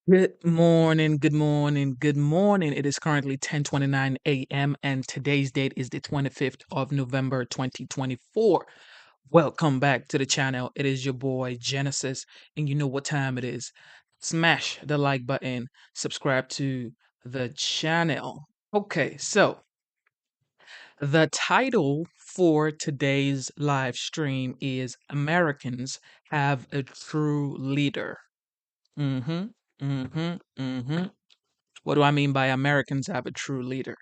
Good morning, good morning, good morning. It is currently 10:29 a.m. and today's date is the 25th of November 2024. Welcome back to the channel. It is your boy Genesis, and you know what time it is. Smash the like button, subscribe to the channel. Okay, so the title for today's live stream is Americans Have a True Leader. Mm-hmm. Mm-hmm. Mm-hmm. What do I mean by Americans have a true leader?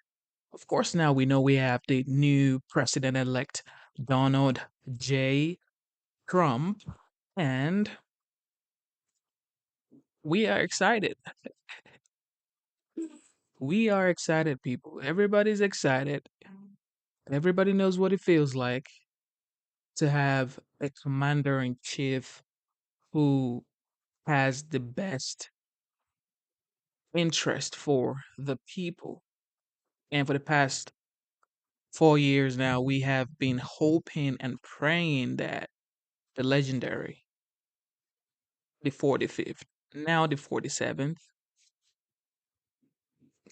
Of course, now we know we have the new president elect, Donald J. Trump, and we are excited. We are excited, people. Everybody's excited. Everybody knows what it feels like to have a commander in chief who has the best interest for the people. And for the past 4 years now, we have been hoping and praying that the legendary, the 45th, now the 47th,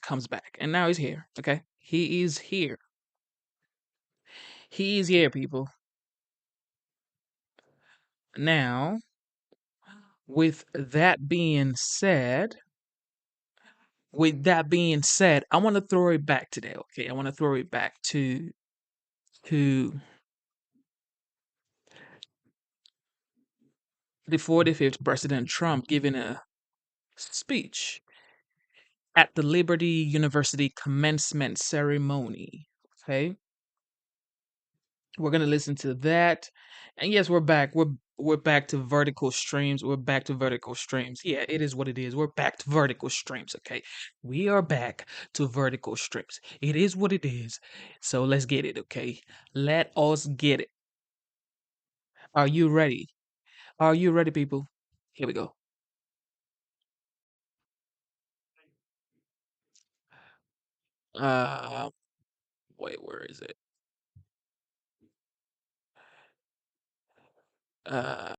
comes back. And now he's here. Okay. He is here. He is here, people. Now, with that being said, I want to throw it back today. Okay. I want to throw it back to the 45th President Trump giving a speech at the Liberty University commencement ceremony. Okay. We're gonna listen to that. And yes, we're back. We're back to vertical streams. We're back to vertical streams. Yeah, it is what it is. We're back to vertical streams, okay? We are back to vertical streams. It is what it is. So let's get it, okay? Let us get it. Are you ready? Are you ready, people? Here we go. Uh wait, where is it? Uh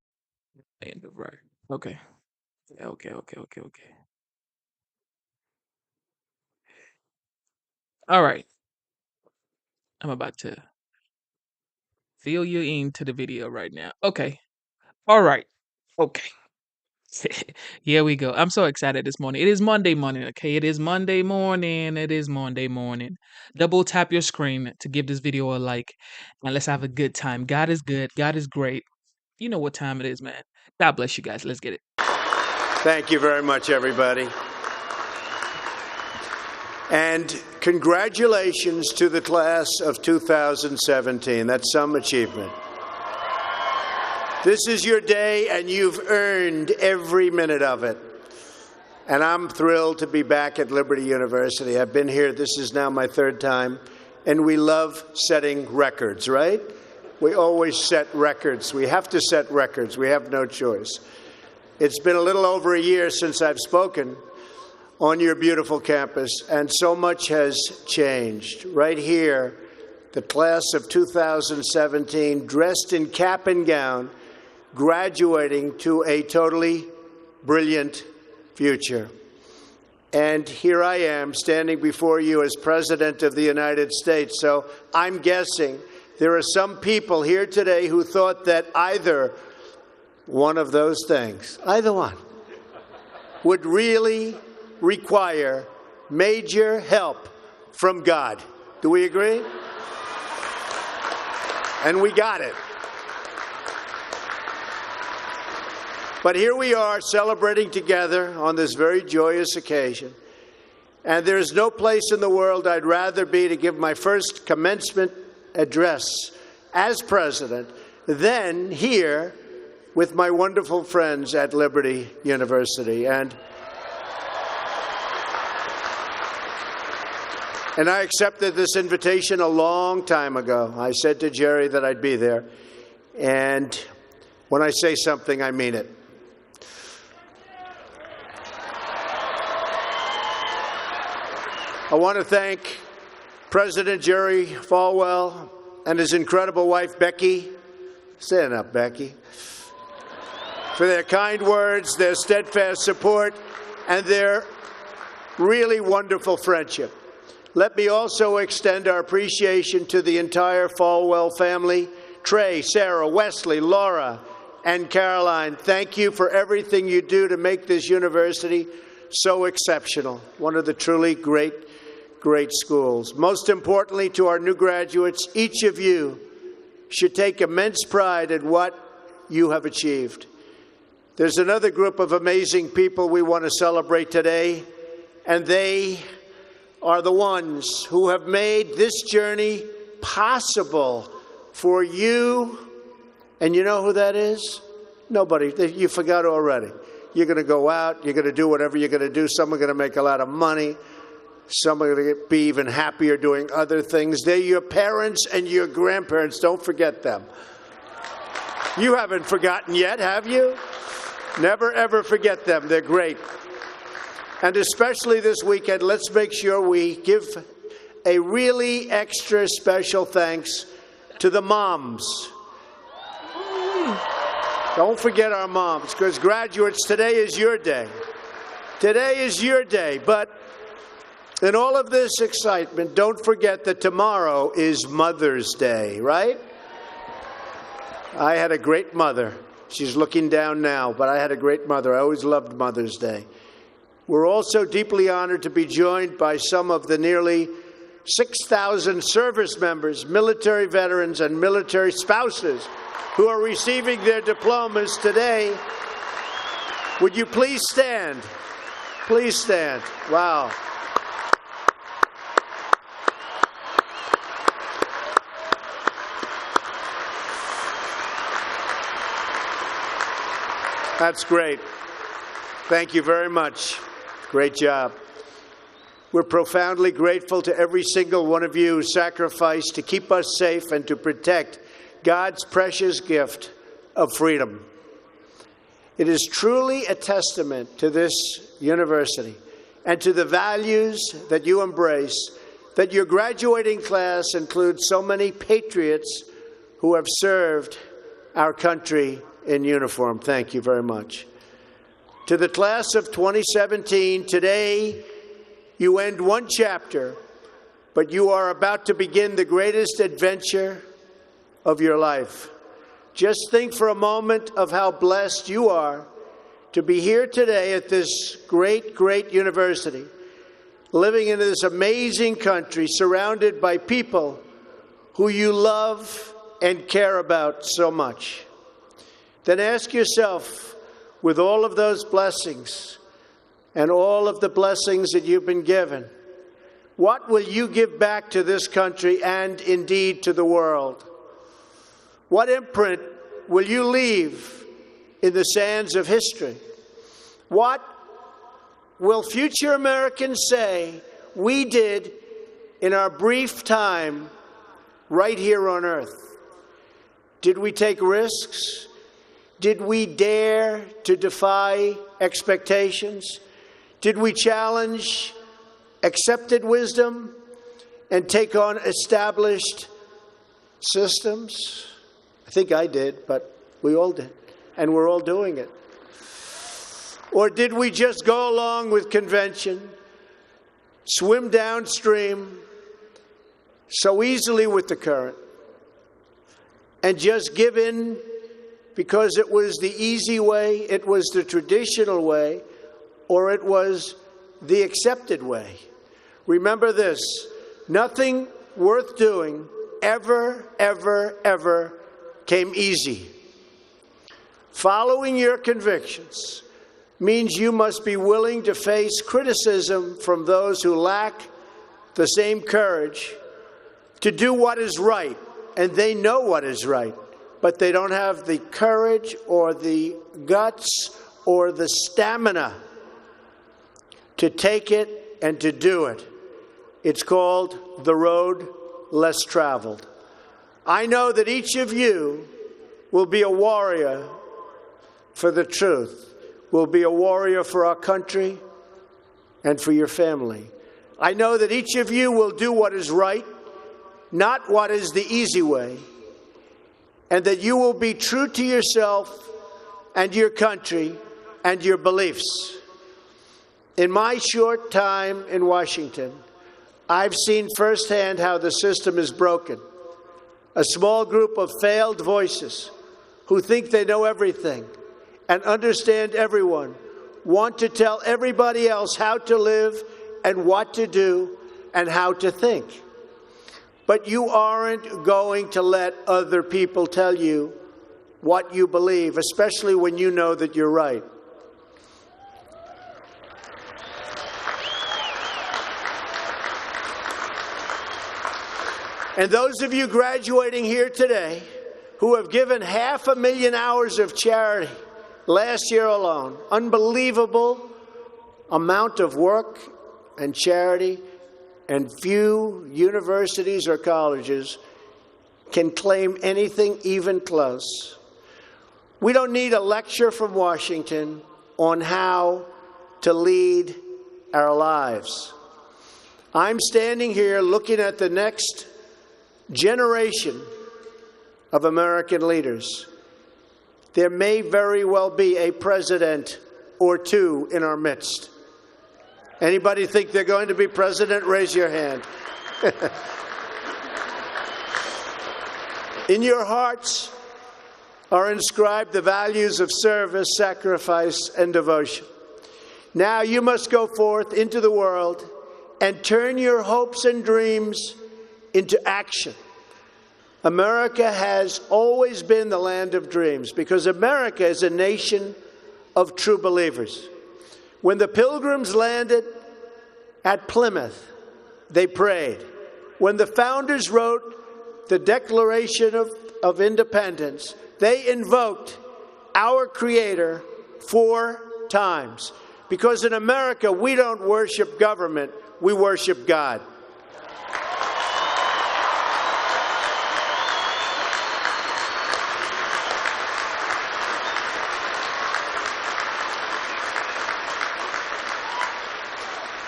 end of right. Okay. Okay. All right. I'm about to fill you into the video right now. Okay. All right. Okay. Here we go. I'm so excited this morning. It is Monday morning, okay? It is Monday morning. It is Monday morning. Double tap your screen to give this video a like, and let's have a good time. God is good. God is great. You know what time it is, man. God bless you guys. Let's get it. Thank you very much, everybody. And congratulations to the class of 2017. That's some achievement. This is your day, and you've earned every minute of it. And I'm thrilled to be back at Liberty University. I've been here, this is now my third time, and we love setting records, right? We always set records. We have to set records. We have no choice. It's been a little over a year since I've spoken on your beautiful campus, and so much has changed. Right here, the class of 2017, dressed in cap and gown, graduating to a totally brilliant future. And here I am standing before you as President of the United States. So I'm guessing there are some people here today who thought that either one of those things, either one, would really require major help from God. Do we agree? And we got it. But here we are celebrating together on this very joyous occasion. And there's no place in the world I'd rather be to give my first commencement address as president than here with my wonderful friends at Liberty University. And I accepted this invitation a long time ago. I said to Jerry that I'd be there. And when I say something, I mean it. I want to thank President Jerry Falwell and his incredible wife, Becky. Stand up, Becky. For their kind words, their steadfast support, and their really wonderful friendship. Let me also extend our appreciation to the entire Falwell family. Trey, Sarah, Wesley, Laura, and Caroline, thank you for everything you do to make this university so exceptional. One of the truly great schools. Most importantly, to our new graduates, each of you should take immense pride in what you have achieved. There's another group of amazing people we want to celebrate today, and they are the ones who have made this journey possible for you. And you know who that is? Nobody. You forgot already. You're going to go out. You're going to do whatever you're going to do. Some are going to make a lot of money. Some are going to be even happier doing other things. They're your parents and your grandparents. Don't forget them. You haven't forgotten yet, have you? Never, ever forget them. They're great. And especially this weekend, let's make sure we give a really extra special thanks to the moms. Don't forget our moms, because graduates, today is your day. Today is your day. But in all of this excitement, don't forget that tomorrow is Mother's Day, right? I had a great mother. She's looking down now, but I had a great mother. I always loved Mother's Day. We're also deeply honored to be joined by some of the nearly 6,000 service members, military veterans, and military spouses who are receiving their diplomas today. Would you please stand? Please stand. Wow. That's great. Thank you very much. Great job. We're profoundly grateful to every single one of you who sacrificed to keep us safe and to protect God's precious gift of freedom. It is truly a testament to this university and to the values that you embrace that your graduating class includes so many patriots who have served our country in uniform. Thank you very much. To the class of 2017, today you end one chapter, but you are about to begin the greatest adventure of your life. Just think for a moment of how blessed you are to be here today at this great university, living in this amazing country, surrounded by people who you love and care about so much. Then ask yourself, with all of those blessings and all of the blessings that you've been given, what will you give back to this country and indeed to the world? What imprint will you leave in the sands of history? What will future Americans say we did in our brief time right here on earth? Did we take risks? Did we dare to defy expectations? Did we challenge accepted wisdom and take on established systems? I think I did, but we all did, and we're all doing it. Or did we just go along with convention, swim downstream so easily with the current, and just give in because it was the easy way, it was the traditional way, or it was the accepted way? Remember this: nothing worth doing ever came easy. Following your convictions means you must be willing to face criticism from those who lack the same courage to do what is right, and they know what is right, but they don't have the courage or the guts or the stamina to take it and to do it. It's called the road less traveled. I know that each of you will be a warrior for the truth, will be a warrior for our country and for your family. I know that each of you will do what is right, not what is the easy way, and that you will be true to yourself and your country and your beliefs. In my short time in Washington, I've seen firsthand how the system is broken. A small group of failed voices who think they know everything and understand everyone want to tell everybody else how to live and what to do and how to think. But you aren't going to let other people tell you what you believe, especially when you know that you're right. And those of you graduating here today who have given 500,000 hours of charity last year alone, unbelievable amount of work and charity, and few universities or colleges can claim anything even close. We don't need a lecture from Washington on how to lead our lives. I'm standing here looking at the next generation of American leaders. There may very well be a president or two in our midst. Anybody think they're going to be president? Raise your hand. In your hearts are inscribed the values of service, sacrifice, and devotion. Now you must go forth into the world and turn your hopes and dreams into action. America has always been the land of dreams because America is a nation of true believers. When the Pilgrims landed at Plymouth, they prayed. When the founders wrote the Declaration of Independence, they invoked our Creator 4 times. Because in America, we don't worship government, we worship God.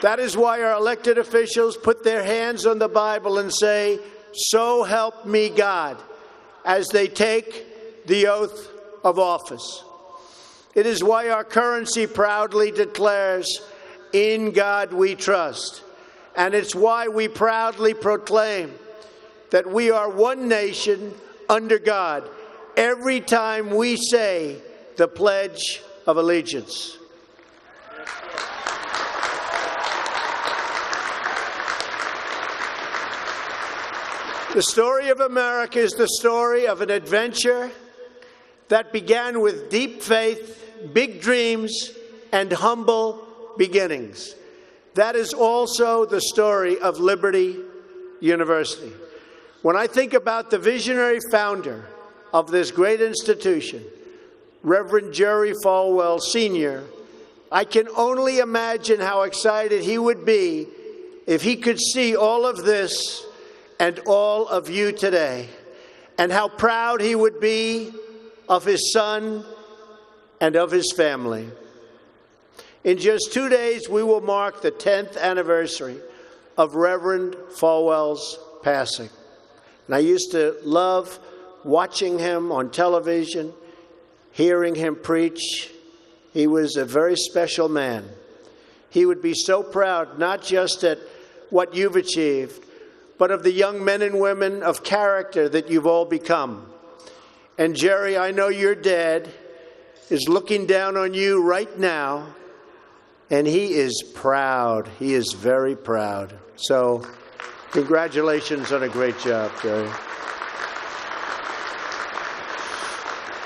That is why our elected officials put their hands on the Bible and say, "So help me God," as they take the oath of office. It is why our currency proudly declares, "In God we trust." And it's why we proudly proclaim that we are one nation under God every time we say the Pledge of Allegiance. The story of America is the story of an adventure that began with deep faith, big dreams, and humble beginnings. That is also the story of Liberty University. When I think about the visionary founder of this great institution, Reverend Jerry Falwell Sr., I can only imagine how excited he would be if he could see all of this and all of you today, and how proud he would be of his son and of his family. In just 2 days, we will mark the 10th anniversary of Reverend Falwell's passing. And I used to love watching him on television, hearing him preach. He was a very special man. He would be so proud, not just at what you've achieved, but of the young men and women of character that you've all become. And Jerry, I know your dad is looking down on you right now, and he is proud. He is very proud. So, congratulations on a great job, Jerry.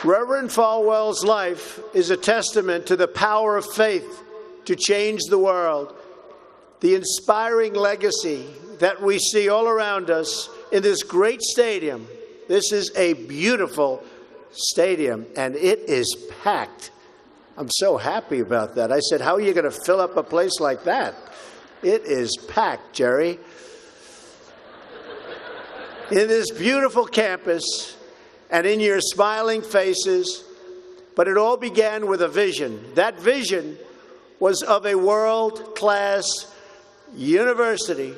Reverend Falwell's life is a testament to the power of faith to change the world. The inspiring legacy that we see all around us in this great stadium. This is a beautiful stadium, and it is packed. I'm so happy about that. I said, how are you going to fill up a place like that? It is packed, Jerry. In this beautiful campus and in your smiling faces, but it all began with a vision. That vision was of a world-class university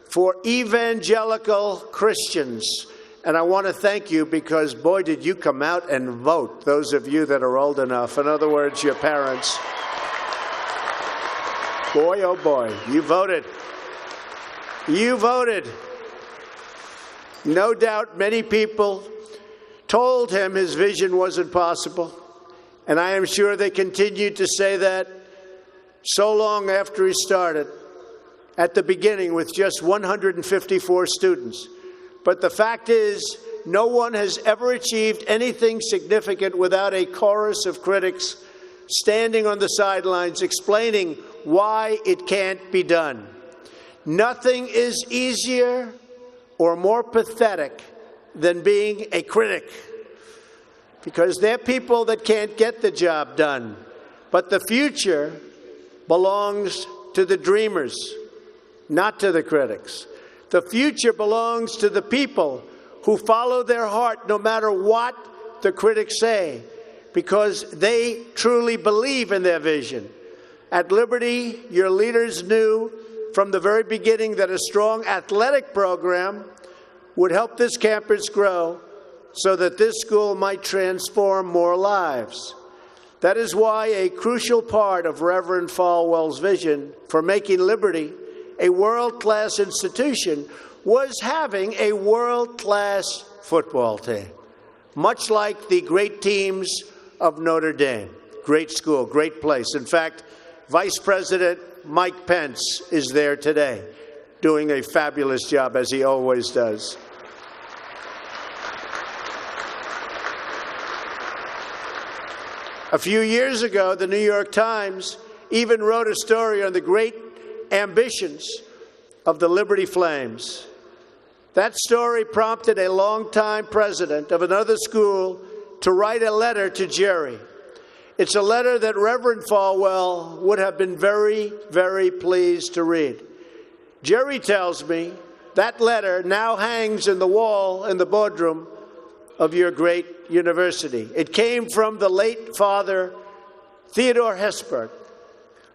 for evangelical Christians. And I want to thank you because, boy, did you come out and vote, those of you that are old enough. In other words, your parents. Boy, oh boy, you voted. You voted. No doubt many people told him his vision wasn't possible, and I am sure they continued to say that so long after he started, at the beginning with just 154 students. But the fact is, no one has ever achieved anything significant without a chorus of critics standing on the sidelines explaining why it can't be done. Nothing is easier or more pathetic than being a critic, because they're people that can't get the job done. But the future belongs to the dreamers, not to the critics. The future belongs to the people who follow their heart no matter what the critics say, because they truly believe in their vision. At Liberty, your leaders knew from the very beginning that a strong athletic program would help this campus grow so that this school might transform more lives. That is why a crucial part of Reverend Falwell's vision for making Liberty a world-class institution was having a world-class football team, much like the great teams of Notre Dame. Great school, great place. In fact, Vice President Mike Pence is there today, doing a fabulous job, as he always does. A few years ago, the New York Times even wrote a story on the great ambitions of the Liberty Flames. That story prompted a longtime president of another school to write a letter to Jerry. It's a letter that Reverend Falwell would have been very, very pleased to read. Jerry tells me that letter now hangs in the wall in the boardroom of your great university. It came from the late Father Theodore Hesburgh,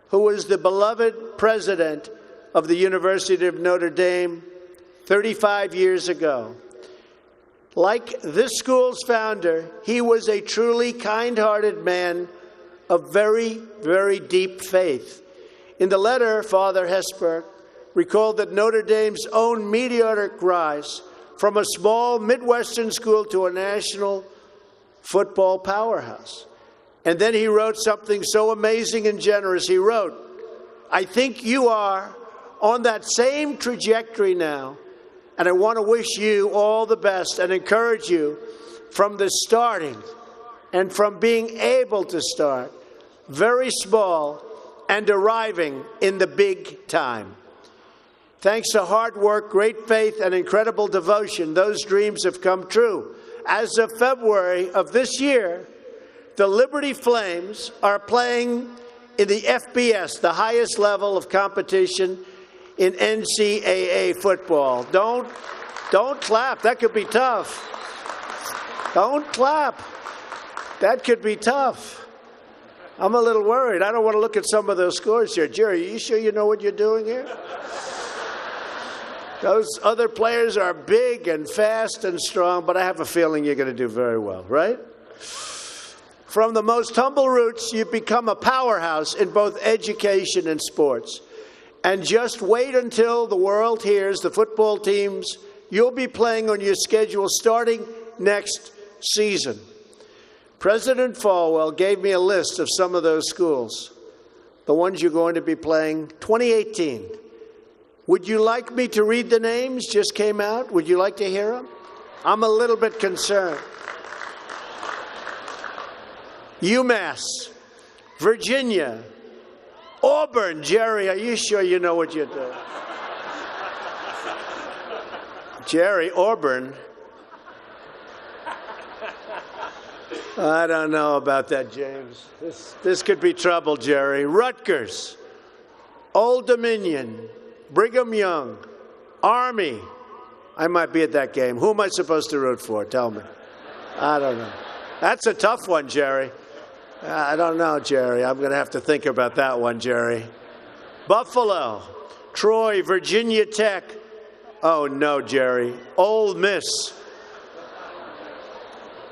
who was the beloved president of the University of Notre Dame 35 years ago. Like this school's founder, he was a truly kind-hearted man of very, very deep faith. In the letter, Father Hesburgh recalled that Notre Dame's own meteoric rise from a small Midwestern school to a national football powerhouse. And then he wrote something so amazing and generous. He wrote, "I think you are on that same trajectory now, and I want to wish you all the best and encourage you from the starting and from being able to start very small and arriving in the big time. Thanks to hard work, great faith, and incredible devotion, those dreams have come true. As of February of this year, the Liberty Flames are playing in the FBS, the highest level of competition in NCAA football." Don't clap. That could be tough. Don't clap. That could be tough. I'm a little worried. I don't want to look at some of those scores here. Jerry, are you sure you know what you're doing here? Those other players are big and fast and strong, but I have a feeling you're going to do very well, right? From the most humble roots, you've become a powerhouse in both education and sports. And just wait until the world hears the football teams you'll be playing on your schedule starting next season. President Falwell gave me a list of some of those schools, the ones you're going to be playing 2018. Would you like me to read the names? Just came out. Would you like to hear them? I'm a little bit concerned. UMass, Virginia, Auburn. Jerry, are you sure you know what you're doing? Jerry, Auburn. I don't know about that, James. This could be trouble, Jerry. Rutgers, Old Dominion, Brigham Young, Army. I might be at that game. Who am I supposed to root for? Tell me. I don't know. That's a tough one, Jerry. I don't know, Jerry. I'm going to have to think about that one, Jerry. Buffalo, Troy, Virginia Tech. Oh, no, Jerry. Ole Miss.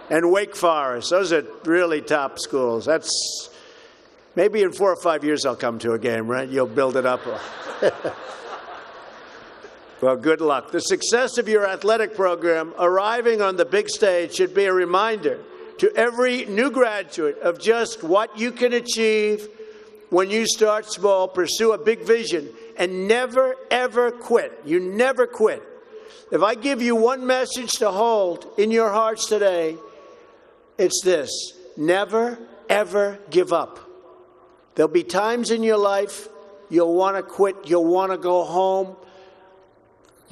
And Wake Forest. Those are really top schools. Maybe in 4 or 5 years I'll come to a game, right? You'll build it up. Well, good luck. The success of your athletic program arriving on the big stage should be a reminder to every new graduate of just what you can achieve when you start small, pursue a big vision, and never, ever quit. You never quit. If I give you one message to hold in your hearts today, it's this: never, ever give up. There'll be times in your life you'll want to quit, you'll want to go home.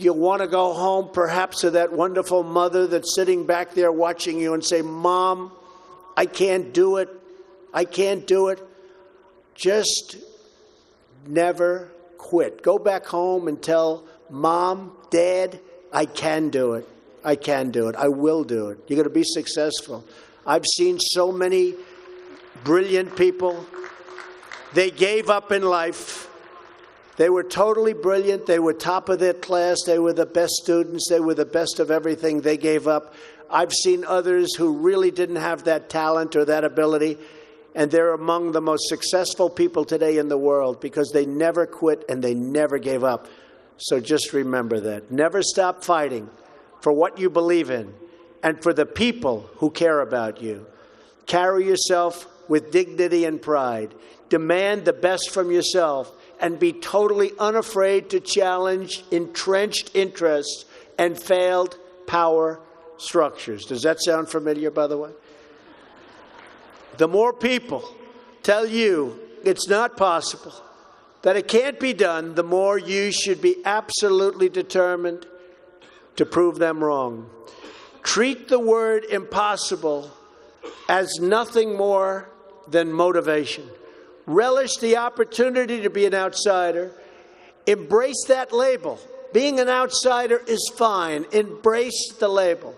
You'll want to go home perhaps to that wonderful mother that's sitting back there watching you and say, Mom, I can't do it. I can't do it. Just never quit. Go back home and tell Mom, Dad, I can do it. I can do it. I will do it. You're going to be successful. I've seen so many brilliant people. They gave up in life. They were totally brilliant. They were top of their class. They were the best students. They were the best of everything. They gave up. I've seen others who really didn't have that talent or that ability, and they're among the most successful people today in the world because they never quit and they never gave up. So just remember that. Never stop fighting for what you believe in and for the people who care about you. Carry yourself with dignity and pride. Demand the best from yourself and be totally unafraid to challenge entrenched interests and failed power structures. Does that sound familiar, by the way? The more people tell you it's not possible, that it can't be done, the more you should be absolutely determined to prove them wrong. Treat the word impossible as nothing more than motivation. Relish the opportunity to be an outsider. Embrace that label. Being an outsider is fine. Embrace the label.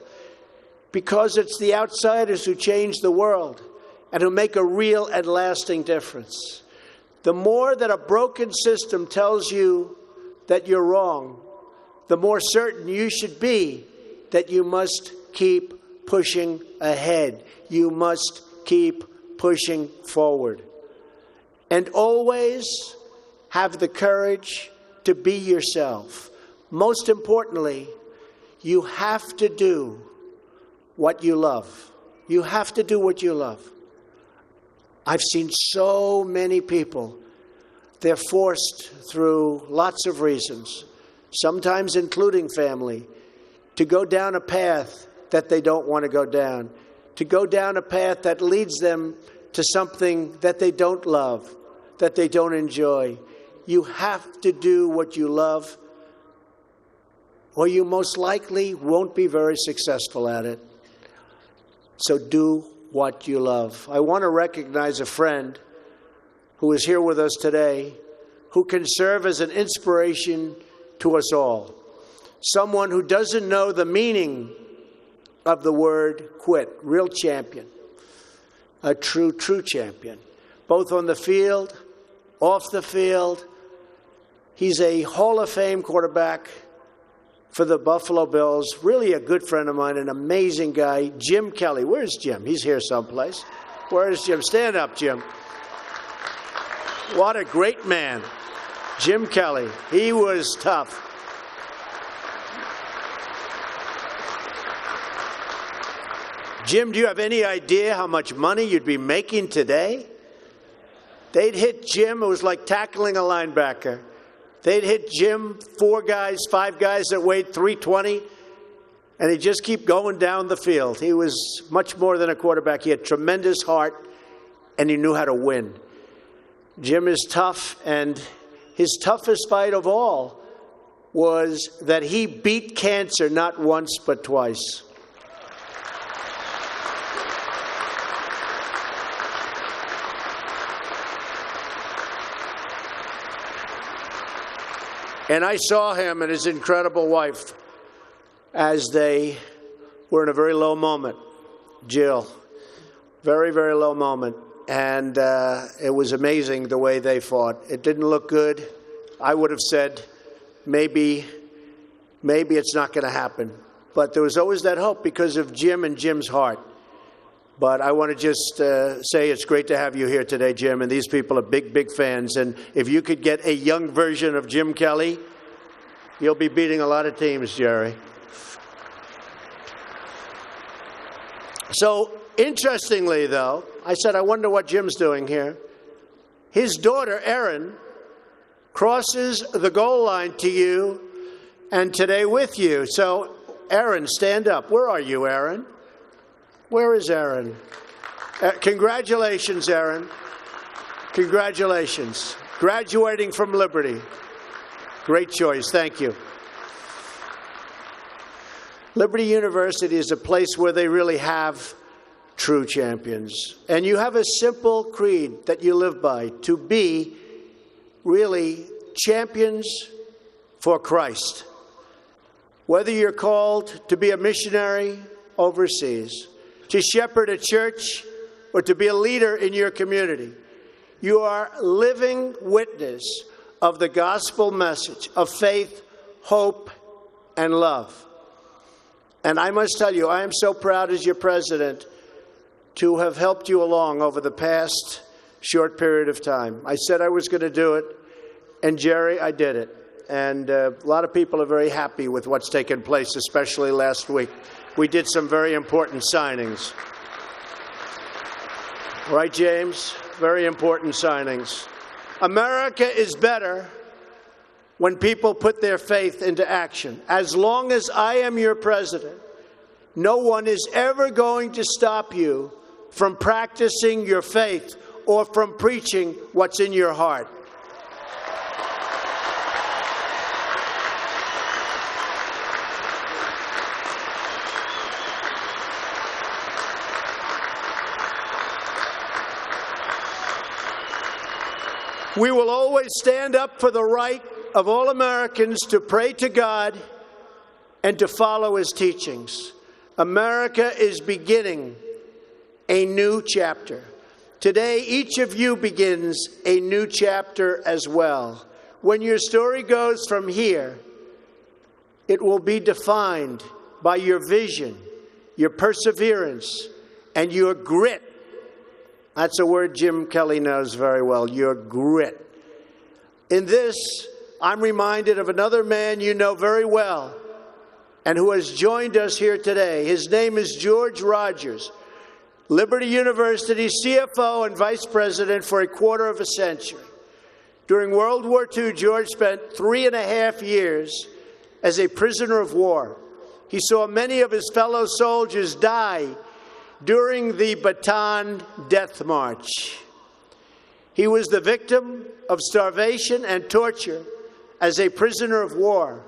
Because it's the outsiders who change the world and who make a real and lasting difference. The more that a broken system tells you that you're wrong, the more certain you should be that you must keep pushing ahead. You must keep pushing forward. And always have the courage to be yourself. Most importantly, you have to do what you love. You have to do what you love. I've seen so many people, they're forced through lots of reasons, sometimes including family, to go down a path that they don't want to go down, to go down a path that leads them to something that they don't love, that they don't enjoy. You have to do what you love, or you most likely won't be very successful at it. So do what you love. I want to recognize a friend who is here with us today, who can serve as an inspiration to us all. Someone who doesn't know the meaning of the word quit. Real champion. A true champion. Both on the field, off the field. He's a Hall of Fame quarterback for the Buffalo Bills. Really a good friend of mine, an amazing guy. Jim Kelly. Where's Jim? He's here someplace. Where's Jim? Stand up, Jim. What a great man. Jim Kelly. He was tough. Jim, do you have any idea how much money you'd be making today? They'd hit Jim. It was like tackling a linebacker. They'd hit Jim, 4 guys, 5 guys that weighed 320, and he'd just keep going down the field. He was much more than a quarterback. He had tremendous heart, and he knew how to win. Jim is tough, and his toughest fight of all was that he beat cancer not once but twice. And I saw him and his incredible wife as they were in a very low moment. Jill, very, very low moment. And it was amazing the way they fought. It didn't look good. I would have said, maybe it's not going to happen. But there was always that hope because of Jim and Jim's heart. But I want to just say it's great to have you here today, Jim. And these people are big, big fans. And if you could get a young version of Jim Kelly, you'll be beating a lot of teams, Jerry. So, interestingly, though, I said, I wonder what Jim's doing here. His daughter, Erin, crosses the goal line to you and today with you. So, Erin, stand up. Where are you, Erin? Where is Erin? Congratulations, Erin. Congratulations. Graduating from Liberty. Great choice. Thank you. Liberty University is a place where they really have true champions. And you have a simple creed that you live by, to be really champions for Christ. Whether you're called to be a missionary overseas, to shepherd a church, or to be a leader in your community, you are living witness of the gospel message of faith, hope, and love. And I must tell you, I am so proud as your president to have helped you along over the past short period of time. I said I was going to do it, and Jerry, I did it. And a lot of people are very happy with what's taken place, especially last week. We did some very important signings. Right, James? Very important signings. America is better when people put their faith into action. As long as I am your president, no one is ever going to stop you from practicing your faith or from preaching what's in your heart. We will always stand up for the right of all Americans to pray to God and to follow His teachings. America is beginning a new chapter. Today, each of you begins a new chapter as well. When your story goes from here, it will be defined by your vision, your perseverance, and your grit. That's a word Jim Kelly knows very well, your grit. In this, I'm reminded of another man you know very well and who has joined us here today. His name is George Rogers, Liberty University CFO and Vice President for a quarter of a century. During World War II, George spent 3.5 years as a prisoner of war. He saw many of his fellow soldiers die during the Bataan Death March. He was the victim of starvation and torture as a prisoner of war.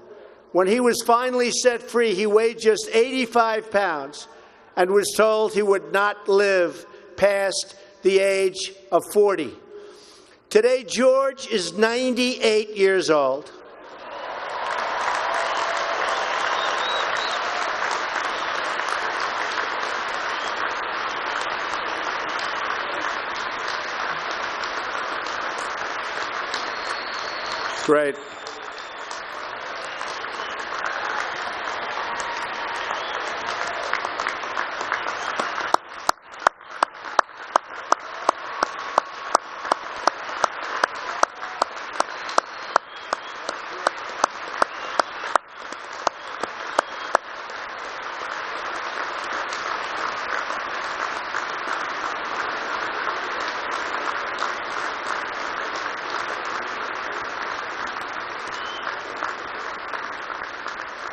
When he was finally set free, he weighed just 85 pounds and was told he would not live past the age of 40. Today, George is 98 years old. Great.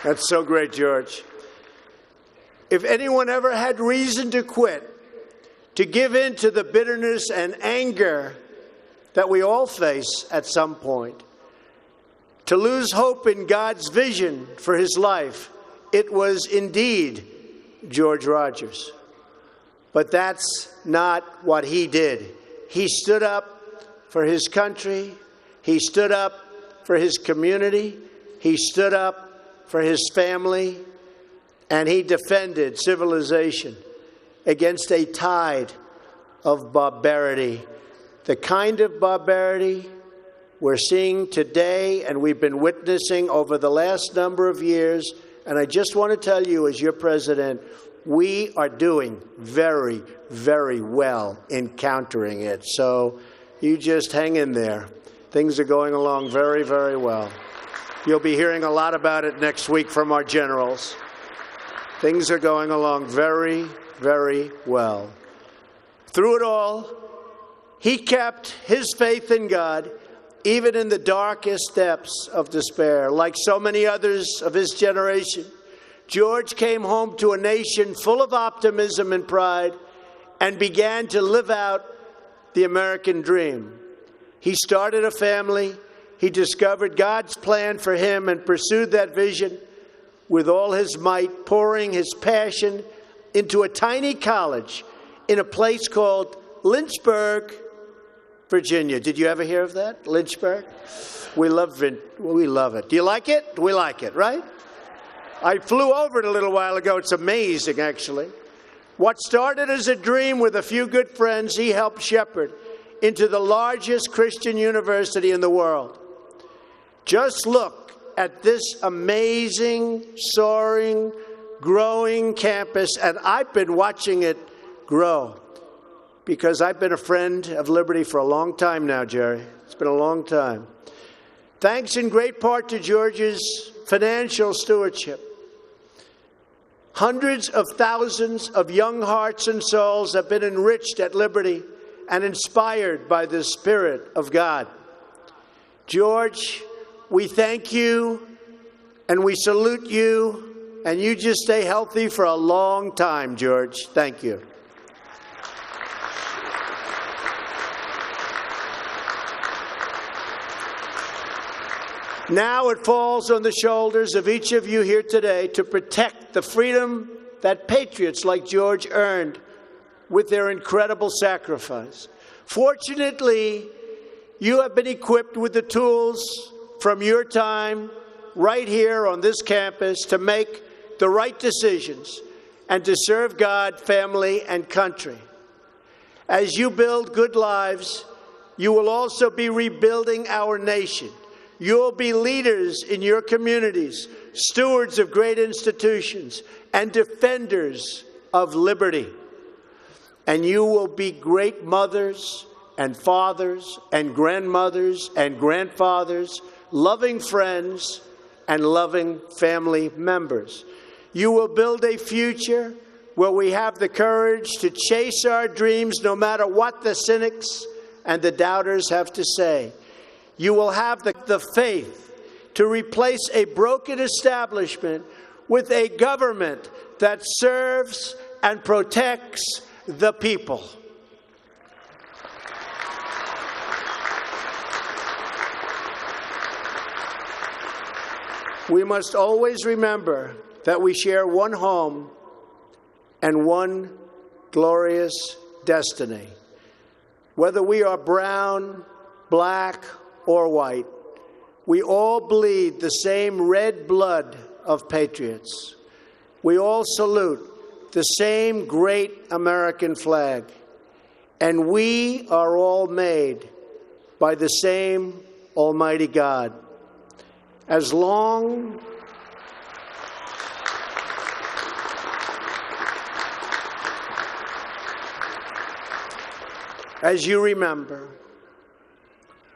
That's so great, George. If anyone ever had reason to quit, to give in to the bitterness and anger that we all face at some point, to lose hope in God's vision for his life, it was indeed George Rogers. But that's not what he did. He stood up for his country. He stood up for his community. He stood up for his family, and he defended civilization against a tide of barbarity. The kind of barbarity we're seeing today and we've been witnessing over the last number of years. And I just want to tell you, as your president, We are doing very, very well in countering it. So you just hang in there. Things are going along very, very well. You'll be hearing a lot about it next week from our generals. Things are going along very, very well. Through it all, he kept his faith in God, even in the darkest depths of despair. Like so many others of his generation, George came home to a nation full of optimism and pride and began to live out the American dream. He started a family. He discovered God's plan for him and pursued that vision with all his might, pouring his passion into a tiny college in a place called Lynchburg, Virginia. Did you ever hear of that? Lynchburg? We love it. Do you like it? We like it, right? I flew over it a little while ago. It's amazing, actually. What started as a dream with a few good friends, he helped shepherd into the largest Christian university in the world. Just look at this amazing, soaring, growing campus, and I've been watching it grow because I've been a friend of Liberty for a long time now, Jerry. It's been a long time. Thanks in great part to George's financial stewardship, hundreds of thousands of young hearts and souls have been enriched at Liberty and inspired by the Spirit of God. George, we thank you and we salute you, and you just stay healthy for a long time, George. Thank you. Now it falls on the shoulders of each of you here today to protect the freedom that patriots like George earned with their incredible sacrifice. Fortunately, you have been equipped with the tools from your time right here on this campus to make the right decisions and to serve God, family, and country. As you build good lives, you will also be rebuilding our nation. You'll be leaders in your communities, stewards of great institutions, and defenders of liberty. And you will be great mothers and fathers and grandmothers and grandfathers, loving friends and loving family members. You will build a future where we have the courage to chase our dreams no matter what the cynics and the doubters have to say. You will have the faith to replace a broken establishment with a government that serves and protects the people. We must always remember that we share one home and one glorious destiny. Whether we are brown, black, or white, we all bleed the same red blood of patriots. We all salute the same great American flag. And we are all made by the same Almighty God. As long as you remember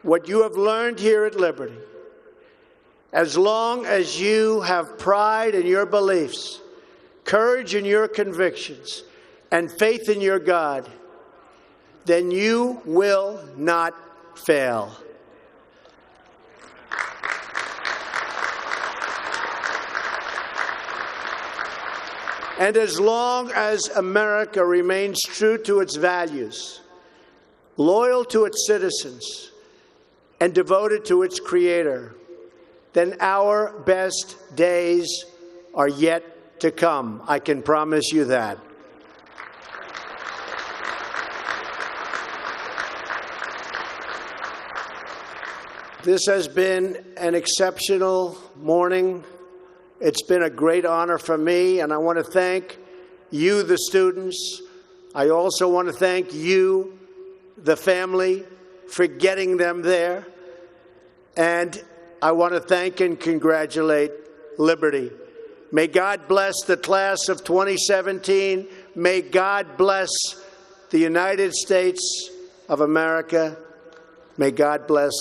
what you have learned here at Liberty, as long as you have pride in your beliefs, courage in your convictions, and faith in your God, then you will not fail. And as long as America remains true to its values, loyal to its citizens, and devoted to its Creator, then our best days are yet to come. I can promise you that. This has been an exceptional morning. It's been a great honor for me, and I want to thank you, the students. I also want to thank you, the family, for getting them there. And I want to thank and congratulate Liberty. May God bless the class of 2017. May God bless the United States of America. May God bless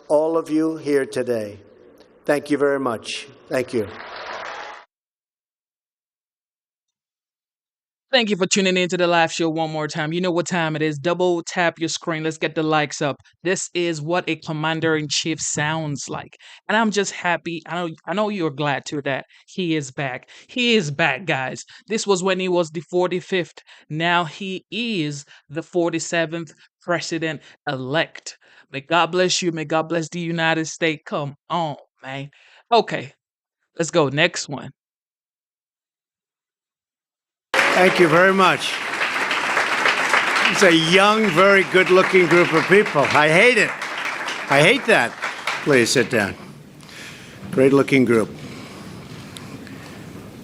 all of you here today. Thank you very much. Thank you. Thank you for tuning in to the live show one more time. You know what time it is. Double tap your screen. Let's get the likes up. This is what a commander-in-chief sounds like. And I'm just happy. I know you're glad too that he is back. He is back, guys. This was when he was the 45th. Now he is the 47th president elect. May God bless you. May God bless the United States. Come on, man. Okay, let's go. Next one. Thank you very much. It's a young, very good-looking group of people. I hate it. I hate that. Please sit down. Great-looking group.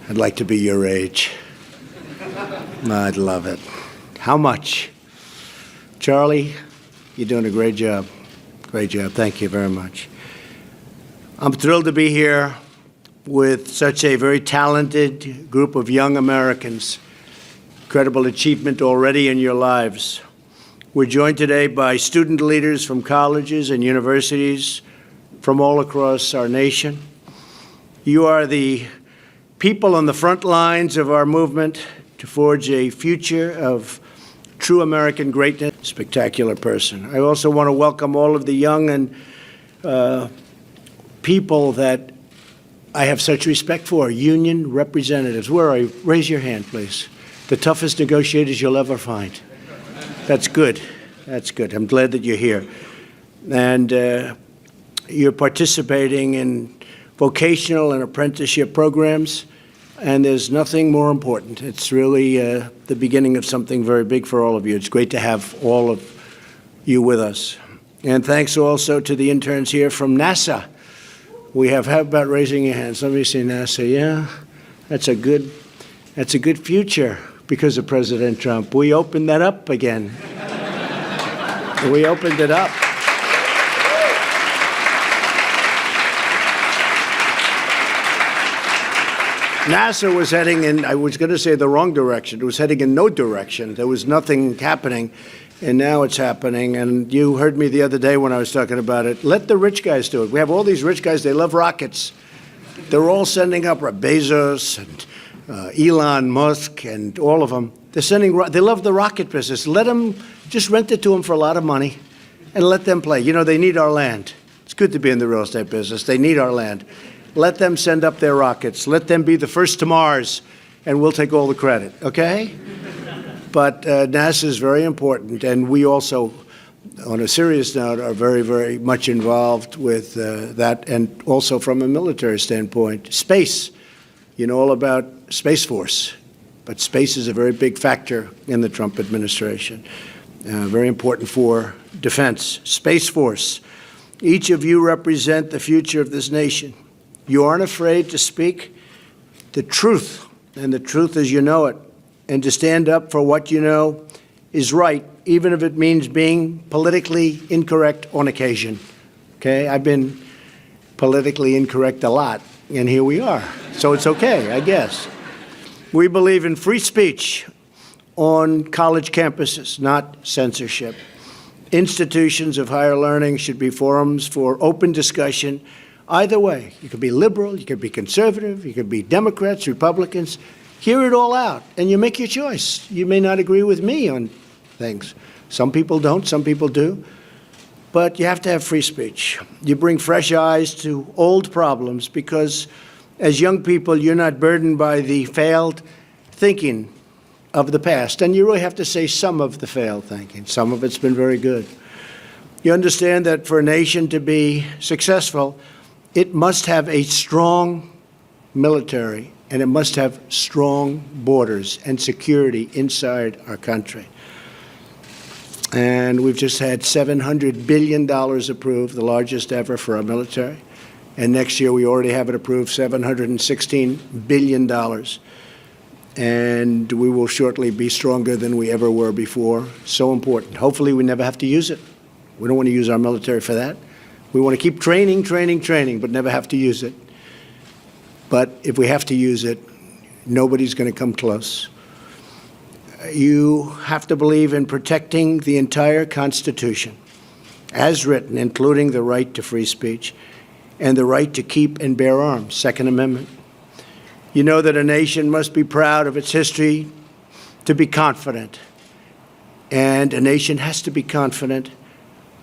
I'd like to be your age. I'd love it. How much? Charlie, you're doing a great job. Great job. Thank you very much. I'm thrilled to be here with such a very talented group of young Americans. Incredible achievement already in your lives. We're joined today by student leaders from colleges and universities from all across our nation. You are the people on the front lines of our movement to forge a future of true American greatness. Spectacular person. I also want to welcome all of the young and people that I have such respect for, union representatives. Where are you? Raise your hand, please. The toughest negotiators you'll ever find. That's good. That's good. I'm glad that you're here. And you're participating in vocational and apprenticeship programs, and there's nothing more important. It's really the beginning of something very big for all of you. It's great to have all of you with us. And thanks also to the interns here from NASA. We have, how about raising your hands? Let me see NASA. Yeah, that's a good future because of President Trump. We opened that up again. We opened it up. NASA was heading in, I was going to say the wrong direction. It was heading in no direction. There was nothing happening, and now it's happening. And you heard me the other day when I was talking about it. Let the rich guys do it. We have all these rich guys. They love rockets. They're all sending up Bezos and Elon Musk and all of them. They love the rocket business. Let them, just rent it to them for a lot of money and let them play. You know, they need our land. It's good to be in the real estate business. They need our land. Let them send up their rockets. Let them be the first to Mars, and we'll take all the credit, okay? But NASA is very important, and we also, on a serious note, are very, very much involved with that, and also from a military standpoint. Space, you know all about Space Force, but space is a very big factor in the Trump administration. Very important for defense. Space Force. Each of you represent the future of this nation. You aren't afraid to speak the truth, and the truth as you know it, and to stand up for what you know is right, even if it means being politically incorrect on occasion. Okay? I've been politically incorrect a lot, and here we are. So it's okay, I guess. We believe in free speech on college campuses, not censorship. Institutions of higher learning should be forums for open discussion. Either way, you could be liberal, you could be conservative, you could be Democrats, Republicans. Hear it all out, and you make your choice. You may not agree with me on things. Some people don't, some people do. But you have to have free speech. You bring fresh eyes to old problems because as young people, you're not burdened by the failed thinking of the past. And you really have to say some of the failed thinking. Some of it's been very good. You understand that for a nation to be successful, it must have a strong military, and it must have strong borders and security inside our country. And we've just had $700 billion approved, the largest ever for our military. And next year we already have it approved, $716 billion. And we will shortly be stronger than we ever were before. So important. Hopefully we never have to use it. We don't want to use our military for that. We want to keep training, but never have to use it. but if we have to use it, nobody's going to come close. You have to believe in protecting the entire Constitution, as written, including the right to free speech and the right to keep and bear arms, Second Amendment. You know that a nation must be proud of its history to be confident, and a nation has to be confident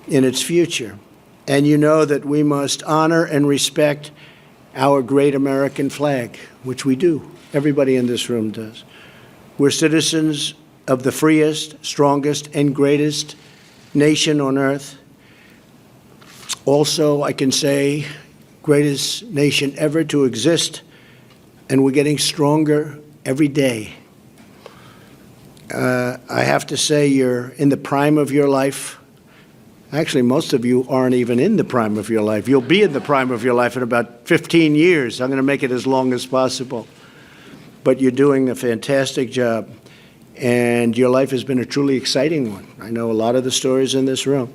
in its future. And you know that we must honor and respect our great American flag, which we do. Everybody in this room does. We're citizens of the freest, strongest, and greatest nation on earth. Also, I can say, greatest nation ever to exist, and we're getting stronger every day. I have to say, you're in the prime of your life. Actually, most of you aren't even in the prime of your life. You'll be in the prime of your life in about 15 years. I'm going to make it as long as possible. But you're doing a fantastic job, and your life has been a truly exciting one. I know a lot of the stories in this room.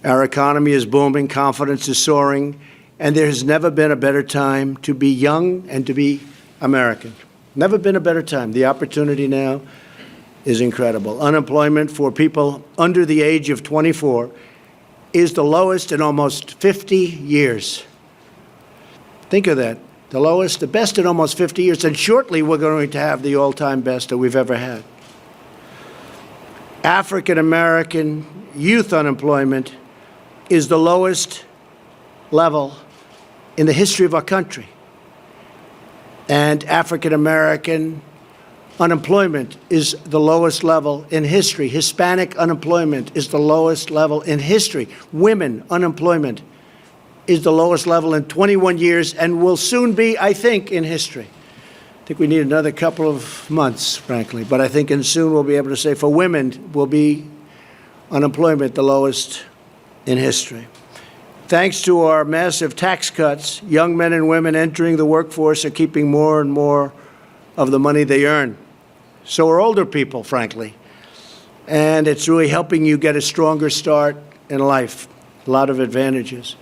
Our economy is booming, confidence is soaring, and there has never been a better time to be young and to be American. Never been a better time. The opportunity now is incredible. Unemployment for people under the age of 24 is the lowest in almost 50 years. Think of that. The lowest, the best in almost 50 years. And shortly, we're going to have the all-time best that we've ever had. African-American youth unemployment is the lowest level in the history of our country. And African-American unemployment is the lowest level in history. Hispanic unemployment is the lowest level in history. Women unemployment is the lowest level in 21 years and will soon be, I think, in history. I think we need another couple of months, frankly, but I think soon we'll be able to say for women will be unemployment the lowest in history. Thanks to our massive tax cuts, young men and women entering the workforce are keeping more and more of the money they earn. So are older people, frankly. And it's really helping you get a stronger start in life. A lot of advantages.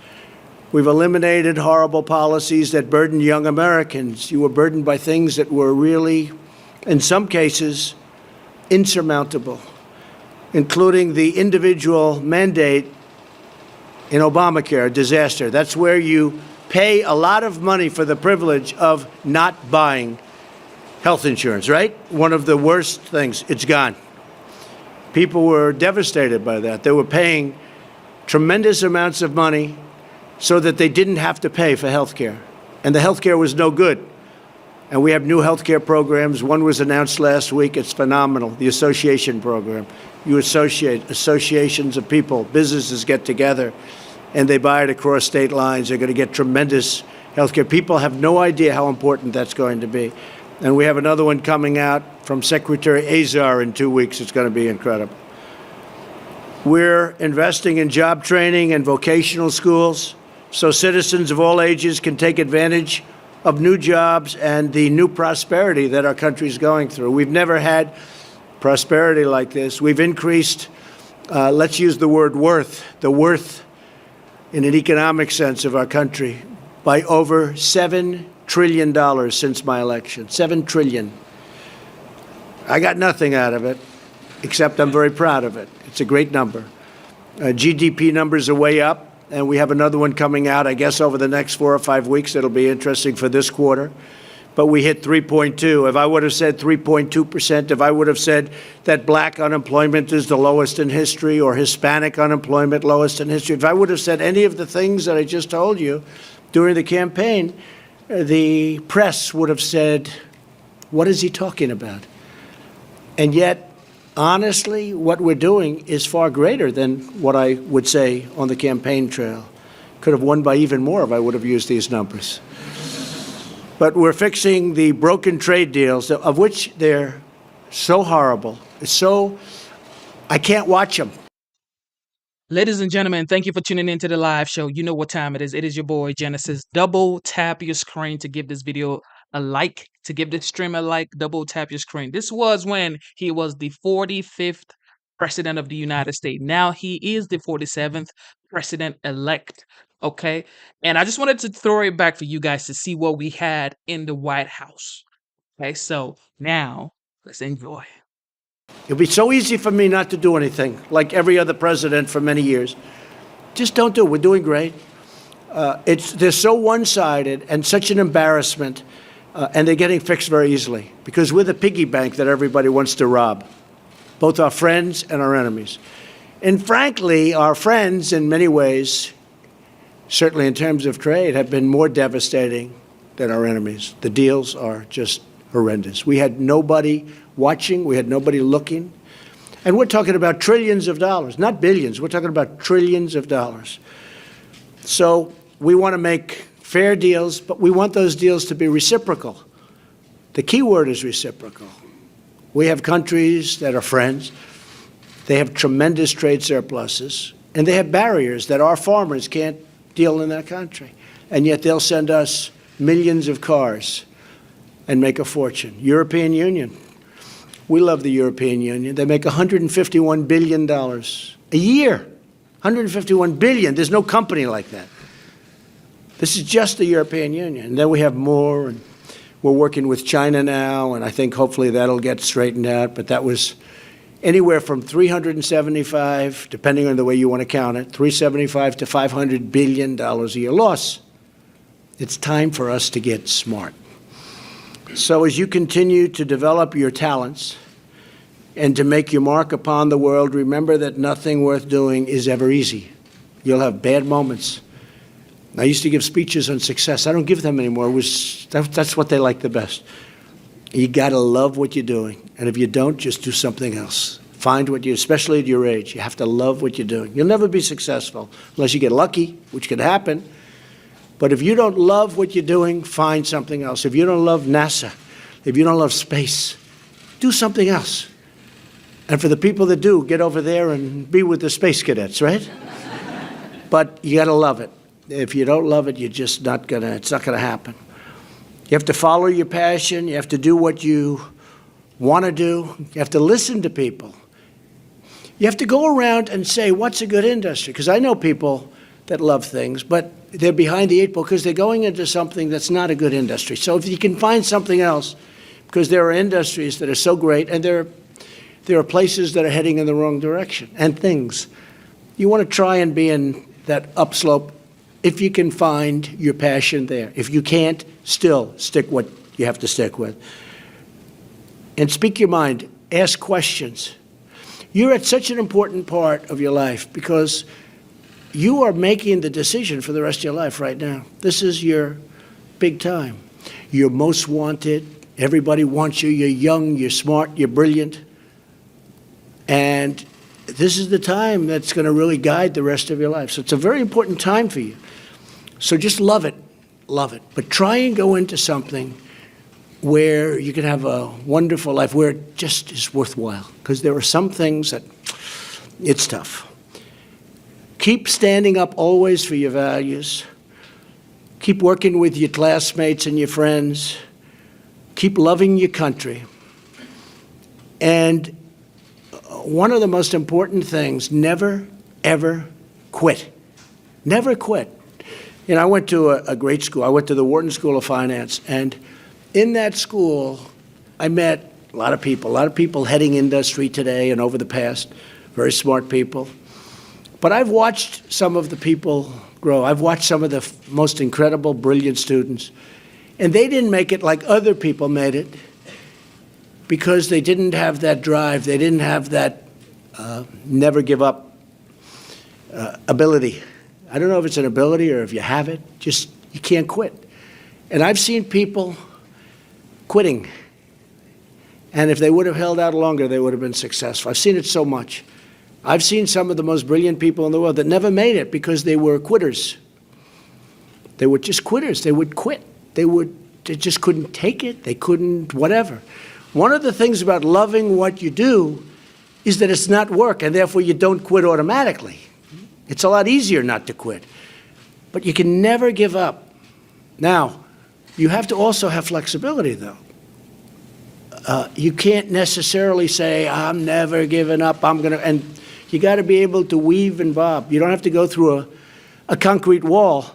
We've eliminated horrible policies that burden young Americans. You were burdened by things that were really, in some cases, insurmountable, including the individual mandate in Obamacare, a disaster. That's where you pay a lot of money for the privilege of not buying health insurance, right? One of the worst things. It's gone. People were devastated by that. They were paying tremendous amounts of money so that they didn't have to pay for health care. And the health care was no good. And we have new health care programs. One was announced last week. It's phenomenal, the association program. You associate associations of people, businesses get together, and they buy it across state lines. They're going to get tremendous health care. People have no idea how important that's going to be. And we have another one coming out from Secretary Azar in 2 weeks. It's going to be incredible. We're investing in job training and vocational schools so citizens of all ages can take advantage of new jobs and the new prosperity that our country is going through. We've never had prosperity like this. We've increased, let's use the word worth, the worth in an economic sense of our country by over $7 trillion since my election. $7 trillion. I got nothing out of it, except I'm very proud of it. It's a great number. GDP numbers are way up, and we have another one coming out, I guess, over the next 4 or 5 weeks. It'll be interesting for this quarter. But we hit 3.2. If I would have said 3.2%, if I would have said that black unemployment is the lowest in history or Hispanic unemployment lowest in history, if I would have said any of the things that I just told you during the campaign, the press would have said, what is he talking about? And yet, honestly, what we're doing is far greater than what I would say on the campaign trail. Could have won by even more if I would have used these numbers. But we're fixing the broken trade deals, of which they're so horrible. I can't watch them. Ladies and gentlemen, thank you for tuning into the live show. You know what time it is. It is your boy, Genesis. Double tap your screen to give this video a like, to give this stream a like. Double tap your screen. This was when he was the 45th president of the United States. Now he is the 47th, president-elect, okay? And I just wanted to throw it back for you guys to see what we had in the White House. Okay, so now let's enjoy. It'll be so easy for me not to do anything, like every other president for many years. Just don't do it. We're doing great. They're so one-sided and such an embarrassment, and they're getting fixed very easily because we're the piggy bank that everybody wants to rob, both our friends and our enemies. And frankly, our friends, in many ways, certainly in terms of trade, have been more devastating than our enemies. The deals are just horrendous. We had nobody watching. We had nobody looking. And we're talking about trillions of dollars, not billions. We're talking about trillions of dollars. So we want to make fair deals, but we want those deals to be reciprocal. The key word is reciprocal. We have countries that are friends. They have tremendous trade surpluses, and they have barriers that our farmers can't deal in that country. And yet they'll send us millions of cars and make a fortune. European Union. We love the European Union. They make $151 billion a year. $151 billion. There's no company like that. This is just the European Union. And then we have more, and we're working with China now, and I think hopefully that'll get straightened out. But that was anywhere from 375, depending on the way you want to count it, 375 to $500 billion a year loss. It's time for us to get smart. So as you continue to develop your talents and to make your mark upon the world, remember that nothing worth doing is ever easy. You'll have bad moments. I used to give speeches on success. I don't give them anymore. That's what they like the best. You got to love what you're doing. And if you don't, just do something else. Find what you, especially at your age, you have to love what you're doing. You'll never be successful unless you get lucky, which could happen. But if you don't love what you're doing, find something else. If you don't love NASA, if you don't love space, do something else. And for the people that do, get over there and be with the space cadets, right? But you got to love it. If you don't love it, you're just not gonna, it's not gonna happen. You have to follow your passion. You have to do what you want to do. You have to listen to people. You have to go around and say, what's a good industry? Because I know people that love things, but they're behind the eight ball because they're going into something that's not a good industry. So if you can find something else, because there are industries that are so great, and there are places that are heading in the wrong direction, and things. You want to try and be in that upslope if you can find your passion there. If you can't, still stick what you have to stick with. And speak your mind. Ask questions. You're at such an important part of your life because you are making the decision for the rest of your life right now. This is your big time. You're most wanted. Everybody wants you. You're young, you're smart, you're brilliant. And this is the time that's going to really guide the rest of your life. So it's a very important time for you. So just love it. Love it. But try and go into something where you can have a wonderful life, where it just is worthwhile. Because there are some things that it's tough. Keep standing up always for your values. Keep working with your classmates and your friends. Keep loving your country. And one of the most important things, never, ever quit. Never quit. You know, I went to a great school. I went to the Wharton School of Finance. And in that school, I met a lot of people heading industry today and over the past, very smart people. But I've watched some of the people grow. I've watched some of the most incredible, brilliant students. And they didn't make it like other people made it because they didn't have that drive. They didn't have that never give up ability. I don't know if it's an ability or if you have it. Just, you can't quit. And I've seen people quitting. And if they would have held out longer, they would have been successful. I've seen it so much. I've seen some of the most brilliant people in the world that never made it because they were quitters. They were just quitters. They would quit. They just couldn't take it. They couldn't whatever. One of the things about loving what you do is that it's not work, and therefore you don't quit automatically. It's a lot easier not to quit. But you can never give up. Now, you have to also have flexibility, though. You can't necessarily say, I'm never giving up, I'm going to, and You got to be able to weave and bob. You don't have to go through a concrete wall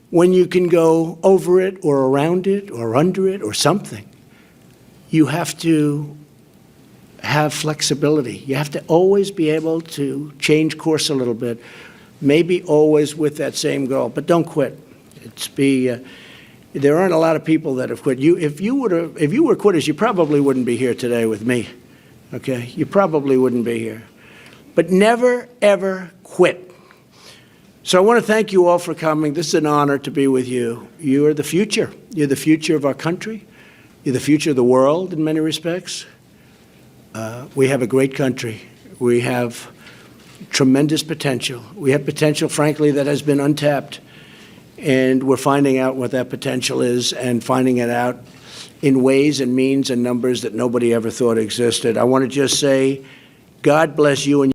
when you can go over it or around it or under it or something. You have to have flexibility. You have to always be able to change course a little bit, maybe always with that same goal, but don't quit. There aren't a lot of people that have quit. If you were quitters, you probably wouldn't be here today with me, okay? You probably wouldn't be here. But never, ever quit. So I want to thank you all for coming. This is an honor to be with you. You are the future. You're the future of our country. You're the future of the world in many respects. We have a great country. We have tremendous potential. We have potential, frankly, that has been untapped. And we're finding out what that potential is and finding it out in ways and means and numbers that nobody ever thought existed. I want to just say, God bless you and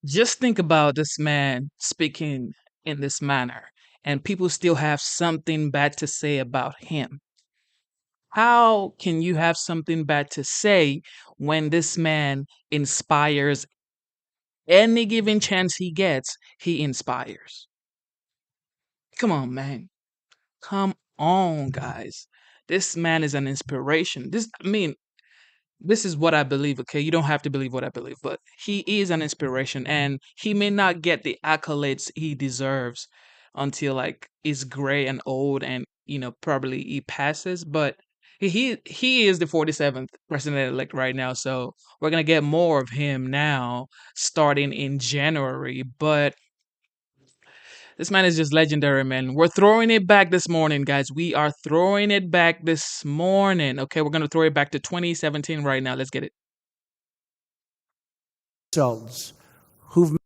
Just think about this man speaking in this manner, and people still have something bad to say about him. How can you have something bad to say when this man inspires any given chance he gets, he inspires? Come on, man. Come on, guys. This man is an inspiration. This is what I believe, okay? You don't have to believe what I believe, but he is an inspiration and he may not get the accolades he deserves until like he's gray and old and probably he passes, but he is the 47th president elect right now, so we're going to get more of him now starting in January, but this man is just legendary, man. We're throwing it back this morning, guys. We are throwing it back this morning. Okay, we're going to throw it back to 2017 right now. Let's get it. consultants who've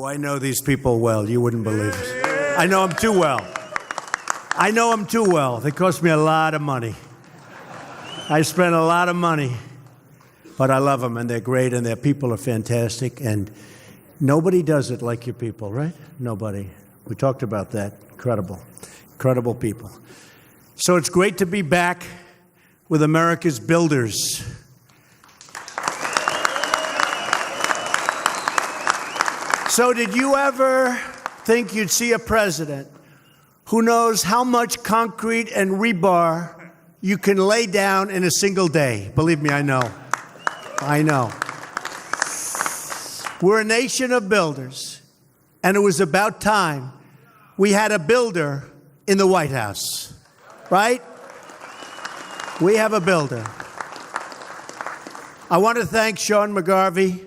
I know these people well. You wouldn't believe it. I know them too well. I know them too well. They cost me a lot of money. I spent a lot of money. But I love them, and they're great, and their people are fantastic, and nobody does it like your people, right? Nobody. We talked about that. Incredible. Incredible people. So it's great to be back with America's builders. So did you ever think you'd see a president who knows how much concrete and rebar you can lay down in a single day? Believe me, I know. I know. We're a nation of builders, and it was about time we had a builder in the White House, right? We have a builder. I want to thank Sean McGarvey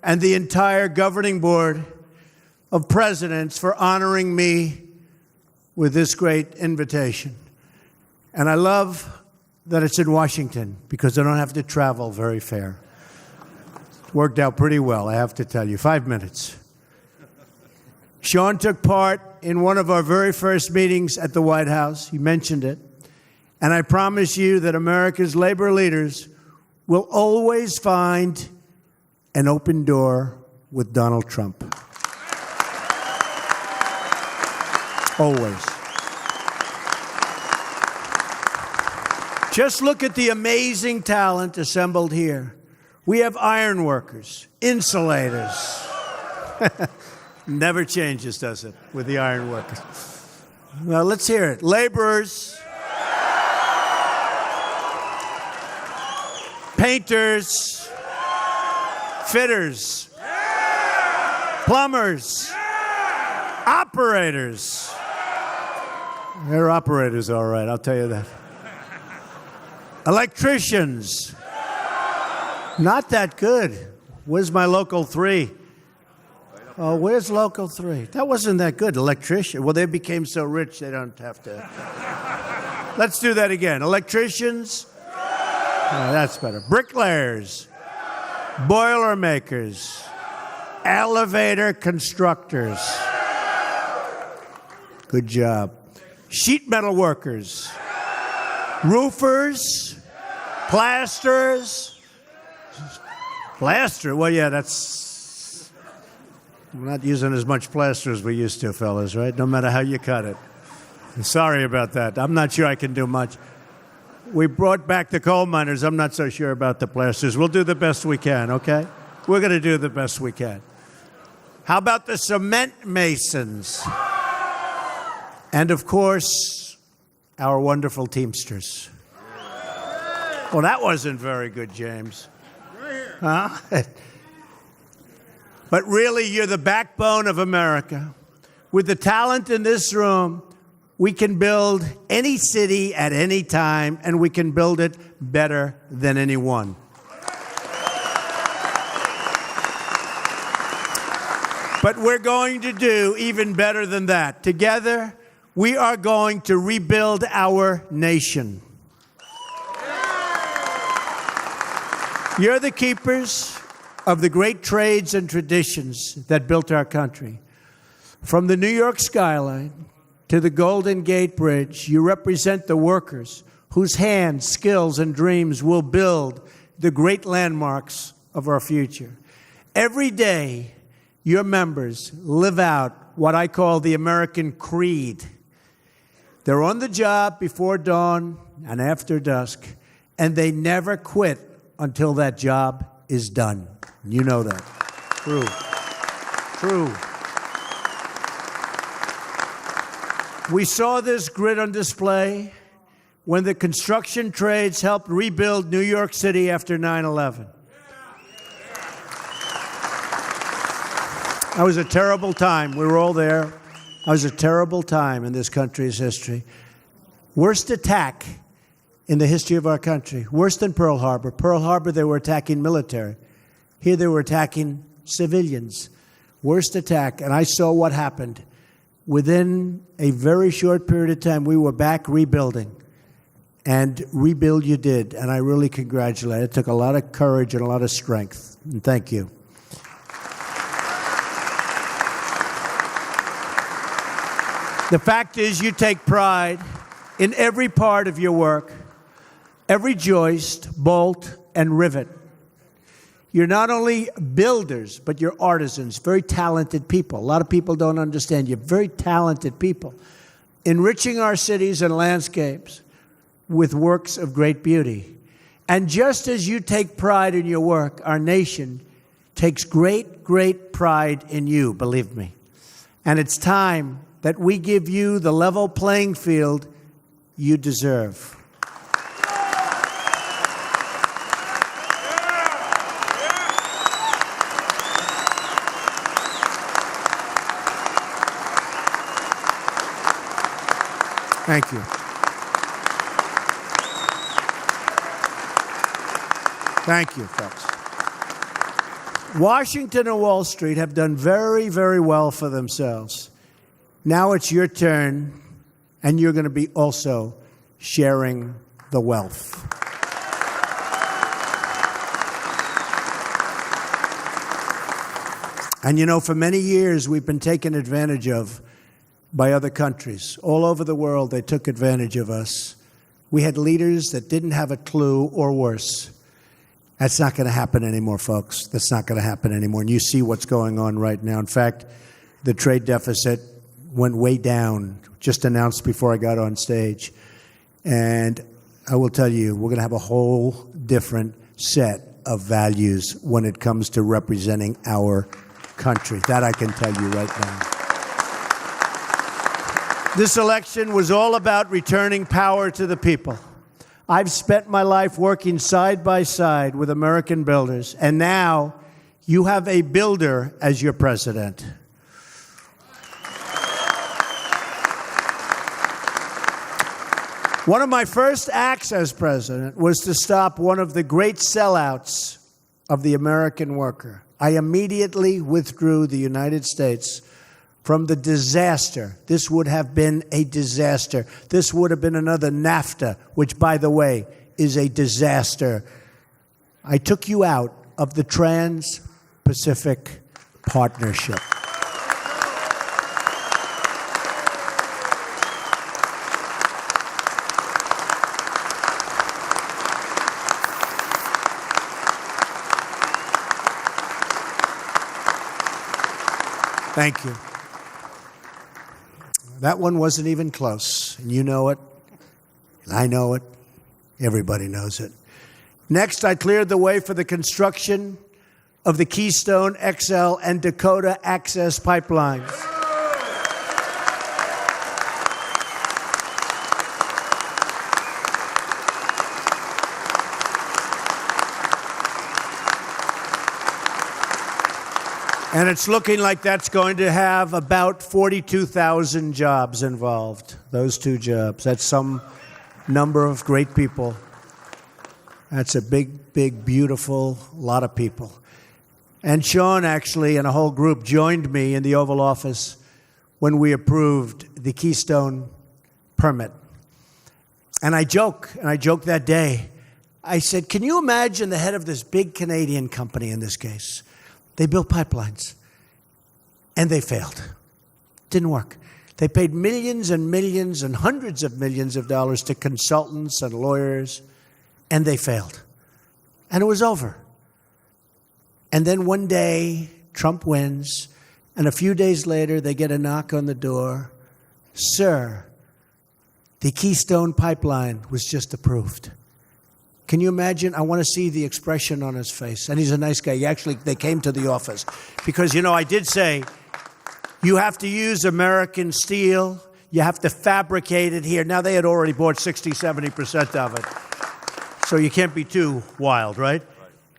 and the entire governing board of presidents for honoring me with this great invitation. And I love that it's in Washington because I don't have to travel very far. Worked out pretty well, I have to tell you. 5 minutes. Sean took part in one of our very first meetings at the White House. He mentioned it. And I promise you that America's labor leaders will always find an open door with Donald Trump. Always. Just look at the amazing talent assembled here. We have iron workers, insulators. Never changes, does it, with the iron workers? Well, let's hear it. Laborers, painters, fitters, plumbers, operators. They're operators, all right, I'll tell you that. Electricians. Not that good. Where's my local 3? Oh, where's local 3? That wasn't that good. Electrician. Well, they became so rich they don't have to. Let's do that again. Electricians. Oh, that's better. Bricklayers. Boilermakers. Elevator constructors. Good job. Sheet metal workers. Roofers. Plasterers. Plaster? Well, yeah, that's... We're not using as much plaster as we used to, fellas, right? No matter how you cut it. Sorry about that. I'm not sure I can do much. We brought back the coal miners. I'm not so sure about the blasters. We'll do the best we can, okay? We're going to do the best we can. How about the cement masons? And, of course, our wonderful Teamsters. Well, that wasn't very good, James. Huh? But really, you're the backbone of America. With the talent in this room, we can build any city at any time, and we can build it better than anyone. But we're going to do even better than that. Together, we are going to rebuild our nation. You're the keepers of the great trades and traditions that built our country. From the New York skyline to the Golden Gate Bridge, you represent the workers whose hands, skills, and dreams will build the great landmarks of our future. Every day, your members live out what I call the American creed. They're on the job before dawn and after dusk, and they never quit until that job is done. You know that. True. True. We saw this grit on display when the construction trades helped rebuild New York City after 9/11. That was a terrible time. We were all there. That was a terrible time in this country's history. Worst attack in the history of our country. Worse than Pearl Harbor. Pearl Harbor, they were attacking military. Here they were attacking civilians. Worst attack. And I saw what happened. Within a very short period of time, we were back rebuilding. And rebuild you did. And I really congratulate you. It took a lot of courage and a lot of strength. And thank you. The fact is, you take pride in every part of your work, every joist, bolt, and rivet. You're not only builders, but you're artisans, very talented people. A lot of people don't understand. You're very talented people, enriching our cities and landscapes with works of great beauty. And just as you take pride in your work, our nation takes great, great pride in you, believe me. And it's time that we give you the level playing field you deserve. Thank you. Thank you, folks. Washington and Wall Street have done very, very well for themselves. Now it's your turn, and you're going to be also sharing the wealth. And you know, for many years, we've been taken advantage of by other countries. All over the world, they took advantage of us. We had leaders that didn't have a clue, or worse. That's not going to happen anymore, folks. That's not going to happen anymore. And you see what's going on right now. In fact, the trade deficit went way down, just announced before I got on stage. And I will tell you, we're going to have a whole different set of values when it comes to representing our country. That I can tell you right now. This election was all about returning power to the people. I've spent my life working side by side with American builders, and now you have a builder as your president. One of my first acts as president was to stop one of the great sellouts of the American worker. I immediately withdrew the United States from the disaster. This would have been a disaster. This would have been another NAFTA, which, by the way, is a disaster. I took you out of the Trans-Pacific Partnership. Thank you. That one wasn't even close, and you know it, and I know it, Everybody knows it. Next, I cleared the way for the construction of the Keystone XL and Dakota Access pipelines. And it's looking like that's going to have about 42,000 jobs involved, those two jobs. That's some number of great people. That's a big, big, beautiful lot of people. And Sean, actually, and a whole group joined me in the Oval Office when we approved the Keystone permit. And I joked that day. I said, can you imagine the head of this big Canadian company in this case? They built pipelines, and they failed. Didn't work. They paid millions and millions and hundreds of millions of dollars to consultants and lawyers, and they failed. And it was over. And then one day, Trump wins, and a few days later, they get a knock on the door. Sir, the Keystone Pipeline was just approved. Can you imagine? I want to see the expression on his face. And he's a nice guy. They came to the office. Because, I did say, you have to use American steel. You have to fabricate it here. Now, they had already bought 60, 70% of it. So you can't be too wild, right?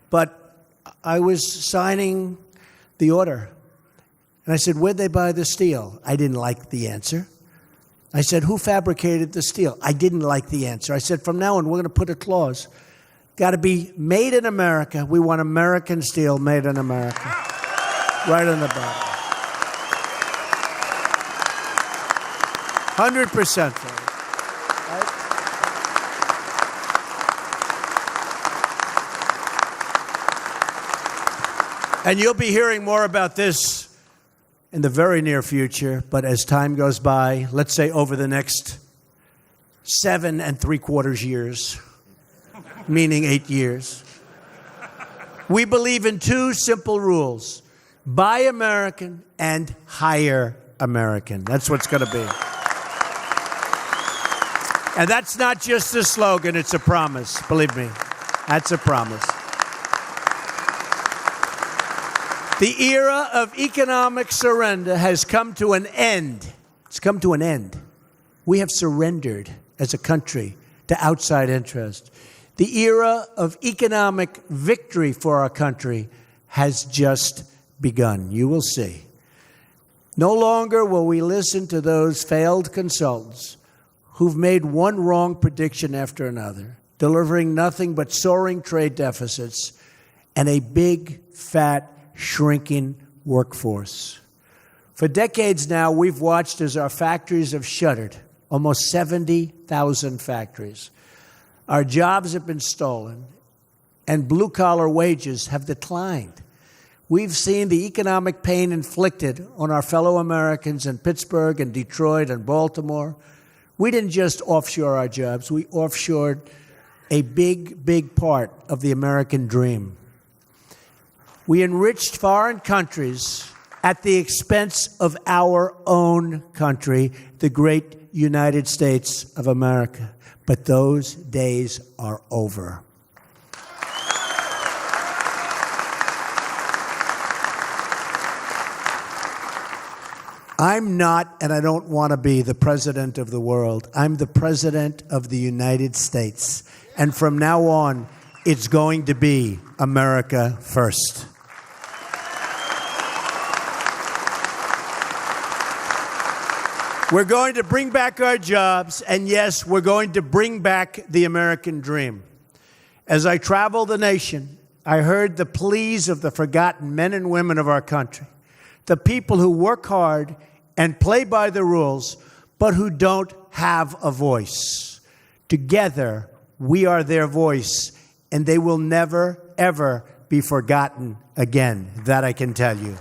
But I was signing the order. And I said, where'd they buy the steel? I didn't like the answer. I said, who fabricated the steel? I didn't like the answer. I said, from now on, we're going to put a clause. Got to be made in America. We want American steel made in America. Right on the bottom. 100% for it. Right? And you'll be hearing more about this in the very near future, but as time goes by, let's say over the next 7 3/4 years, meaning 8 years, we believe in 2 simple rules: buy American and hire American. That's what's going to be. And that's not just a slogan, it's a promise. Believe me, that's a promise. The era of economic surrender has come to an end. It's come to an end. We have surrendered as a country to outside interest. The era of economic victory for our country has just begun. You will see. No longer will we listen to those failed consultants who've made one wrong prediction after another, delivering nothing but soaring trade deficits and a big, fat, shrinking workforce. For decades now, we've watched as our factories have shuttered, almost 70,000 factories. Our jobs have been stolen, and blue-collar wages have declined. We've seen the economic pain inflicted on our fellow Americans in Pittsburgh and Detroit and Baltimore. We didn't just offshore our jobs, we offshored a big, big part of the American dream. We enriched foreign countries at the expense of our own country, the great United States of America. But those days are over. I'm not, and I don't want to be, the president of the world. I'm the president of the United States. And from now on, it's going to be America first. We're going to bring back our jobs, and yes, we're going to bring back the American dream. As I travel the nation, I heard the pleas of the forgotten men and women of our country, the people who work hard and play by the rules, but who don't have a voice. Together, we are their voice, and they will never, ever be forgotten again. That I can tell you.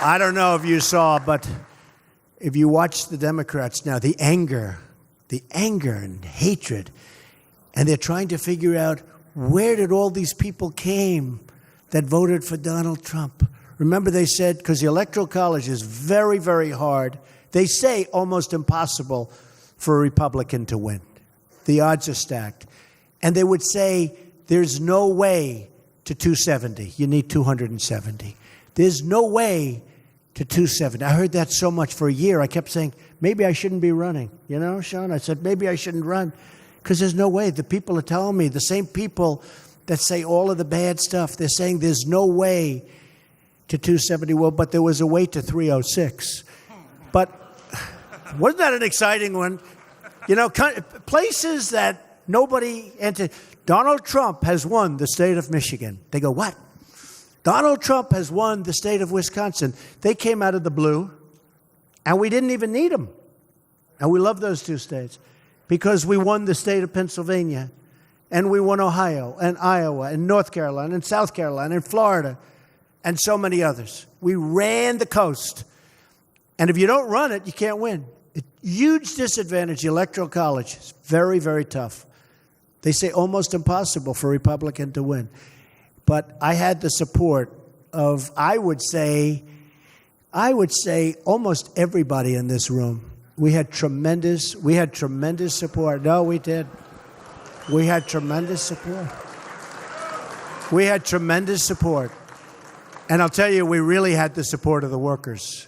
I don't know if you saw, but if you watch the Democrats now, the anger and hatred, and they're trying to figure out where did all these people came that voted for Donald Trump. Remember they said, because the Electoral College is very, very hard, they say almost impossible for a Republican to win. The odds are stacked. And they would say, there's no way to 270. You need 270. There's no way to 270. I heard that so much for a year. I kept saying, maybe I shouldn't be running. You know, Sean? I said, maybe I shouldn't run. Because there's no way. The people are telling me, the same people that say all of the bad stuff, they're saying there's no way to 270. Well, but there was a way to 306. But wasn't that an exciting one? You know, places that nobody entered. Donald Trump has won the state of Michigan. They go, what? Donald Trump has won the state of Wisconsin. They came out of the blue, and we didn't even need them. And we love those two states because we won the state of Pennsylvania, and we won Ohio, and Iowa, and North Carolina, and South Carolina, and Florida, and so many others. We ran the coast. And if you don't run it, you can't win. A huge disadvantage, the Electoral College. It's very, very tough. They say almost impossible for a Republican to win. But I had the support of, I would say almost everybody in this room. We had tremendous support. No, we did. We had tremendous support. We had tremendous support. And I'll tell you, we really had the support of the workers.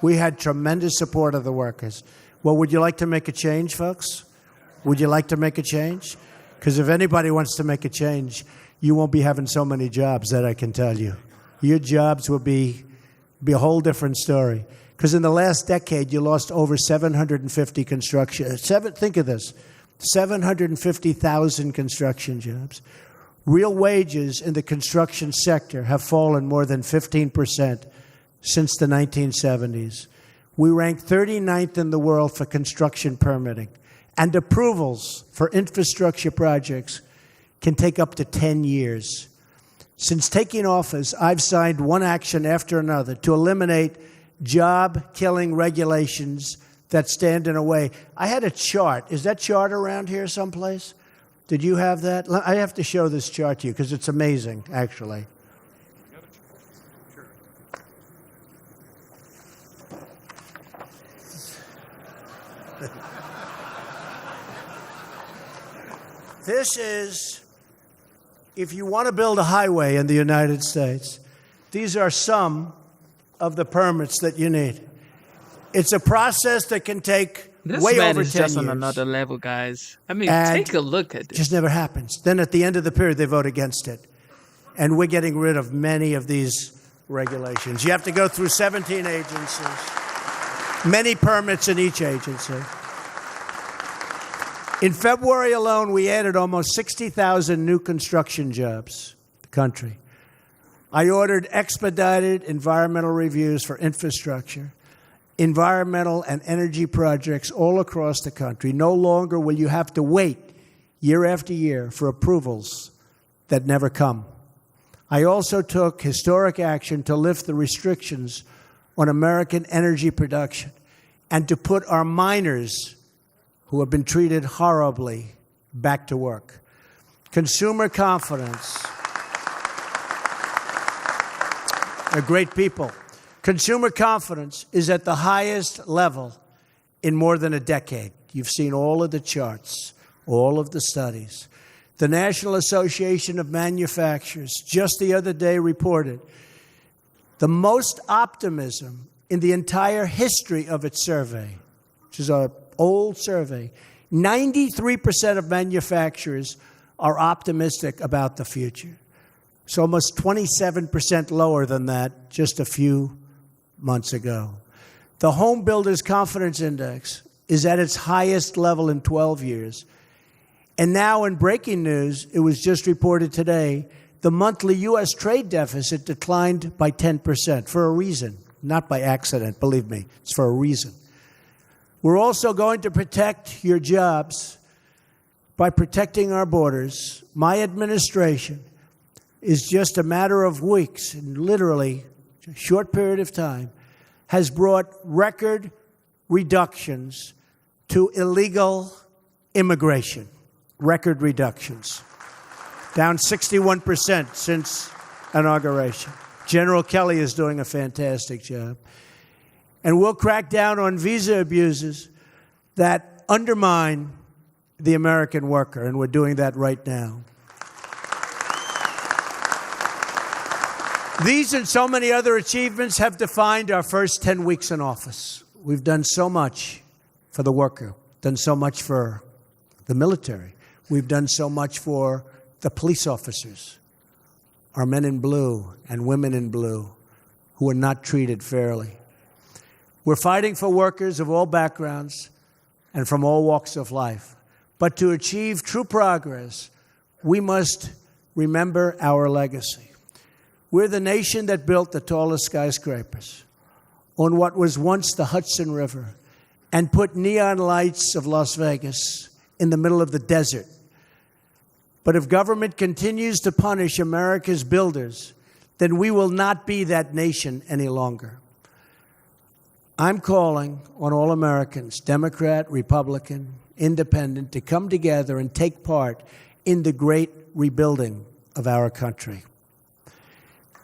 We had tremendous support of the workers. Well, would you like to make a change, folks? Would you like to make a change? Because if anybody wants to make a change, you won't be having so many jobs, that I can tell you. Your jobs will be a whole different story. Because in the last decade, you lost over 750 construction. Think of this, 750,000 construction jobs. Real wages in the construction sector have fallen more than 15% since the 1970s. We rank 39th in the world for construction permitting. And approvals for infrastructure projects can take up to 10 years. Since taking office, I've signed one action after another to eliminate job-killing regulations that stand in a way. I had a chart. Is that chart around here someplace? Did you have that? I have to show this chart to you because it's amazing, actually. This is, if you want to build a highway in the United States, these are some of the permits that you need. It's a process that can take way over 10 years. This man is just on another level, guys. I mean, and take a look at this. It just never happens. Then at the end of the period, they vote against it. And we're getting rid of many of these regulations. You have to go through 17 agencies, many permits in each agency. In February alone, we added almost 60,000 new construction jobs in the country. I ordered expedited environmental reviews for infrastructure, environmental and energy projects all across the country. No longer will you have to wait year after year for approvals that never come. I also took historic action to lift the restrictions on American energy production and to put our miners, who have been treated horribly, back to work. Consumer confidence. They're great people. Consumer confidence is at the highest level in more than a decade. You've seen all of the charts, all of the studies. The National Association of Manufacturers just the other day reported the most optimism in the entire history of its survey, which is an old survey. 93% of manufacturers are optimistic about the future. It's almost 27% lower than that just a few months ago. The Home Builders Confidence Index is at its highest level in 12 years. And now in breaking news, it was just reported today, the monthly U.S. trade deficit declined by 10% for a reason, not by accident, believe me, it's for a reason. We're also going to protect your jobs by protecting our borders. My administration is just a matter of weeks, and literally a short period of time, has brought record reductions to illegal immigration. Record reductions. Down 61% since inauguration. General Kelly is doing a fantastic job. And we'll crack down on visa abuses that undermine the American worker, and we're doing that right now. These and so many other achievements have defined our first 10 weeks in office. We've done so much for the worker, done so much for the military. We've done so much for the police officers, our men in blue and women in blue who are not treated fairly. We're fighting for workers of all backgrounds and from all walks of life. But to achieve true progress, we must remember our legacy. We're the nation that built the tallest skyscrapers on what was once the Hudson River and put neon lights of Las Vegas in the middle of the desert. But if government continues to punish America's builders, then we will not be that nation any longer. I'm calling on all Americans, Democrat, Republican, Independent, to come together and take part in the great rebuilding of our country.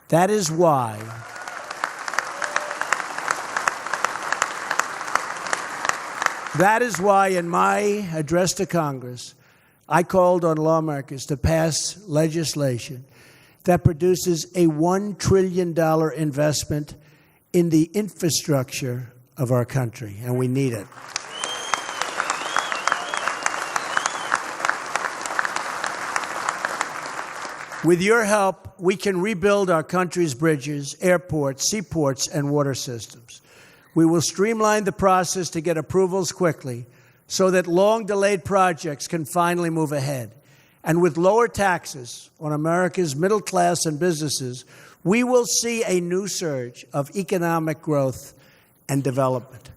That is why in my address to Congress, I called on lawmakers to pass legislation that produces a $1 trillion investment in the infrastructure of our country, and we need it. With your help, we can rebuild our country's bridges, airports, seaports, and water systems. We will streamline the process to get approvals quickly so that long-delayed projects can finally move ahead. And with lower taxes on America's middle class and businesses, we will see a new surge of economic growth and development.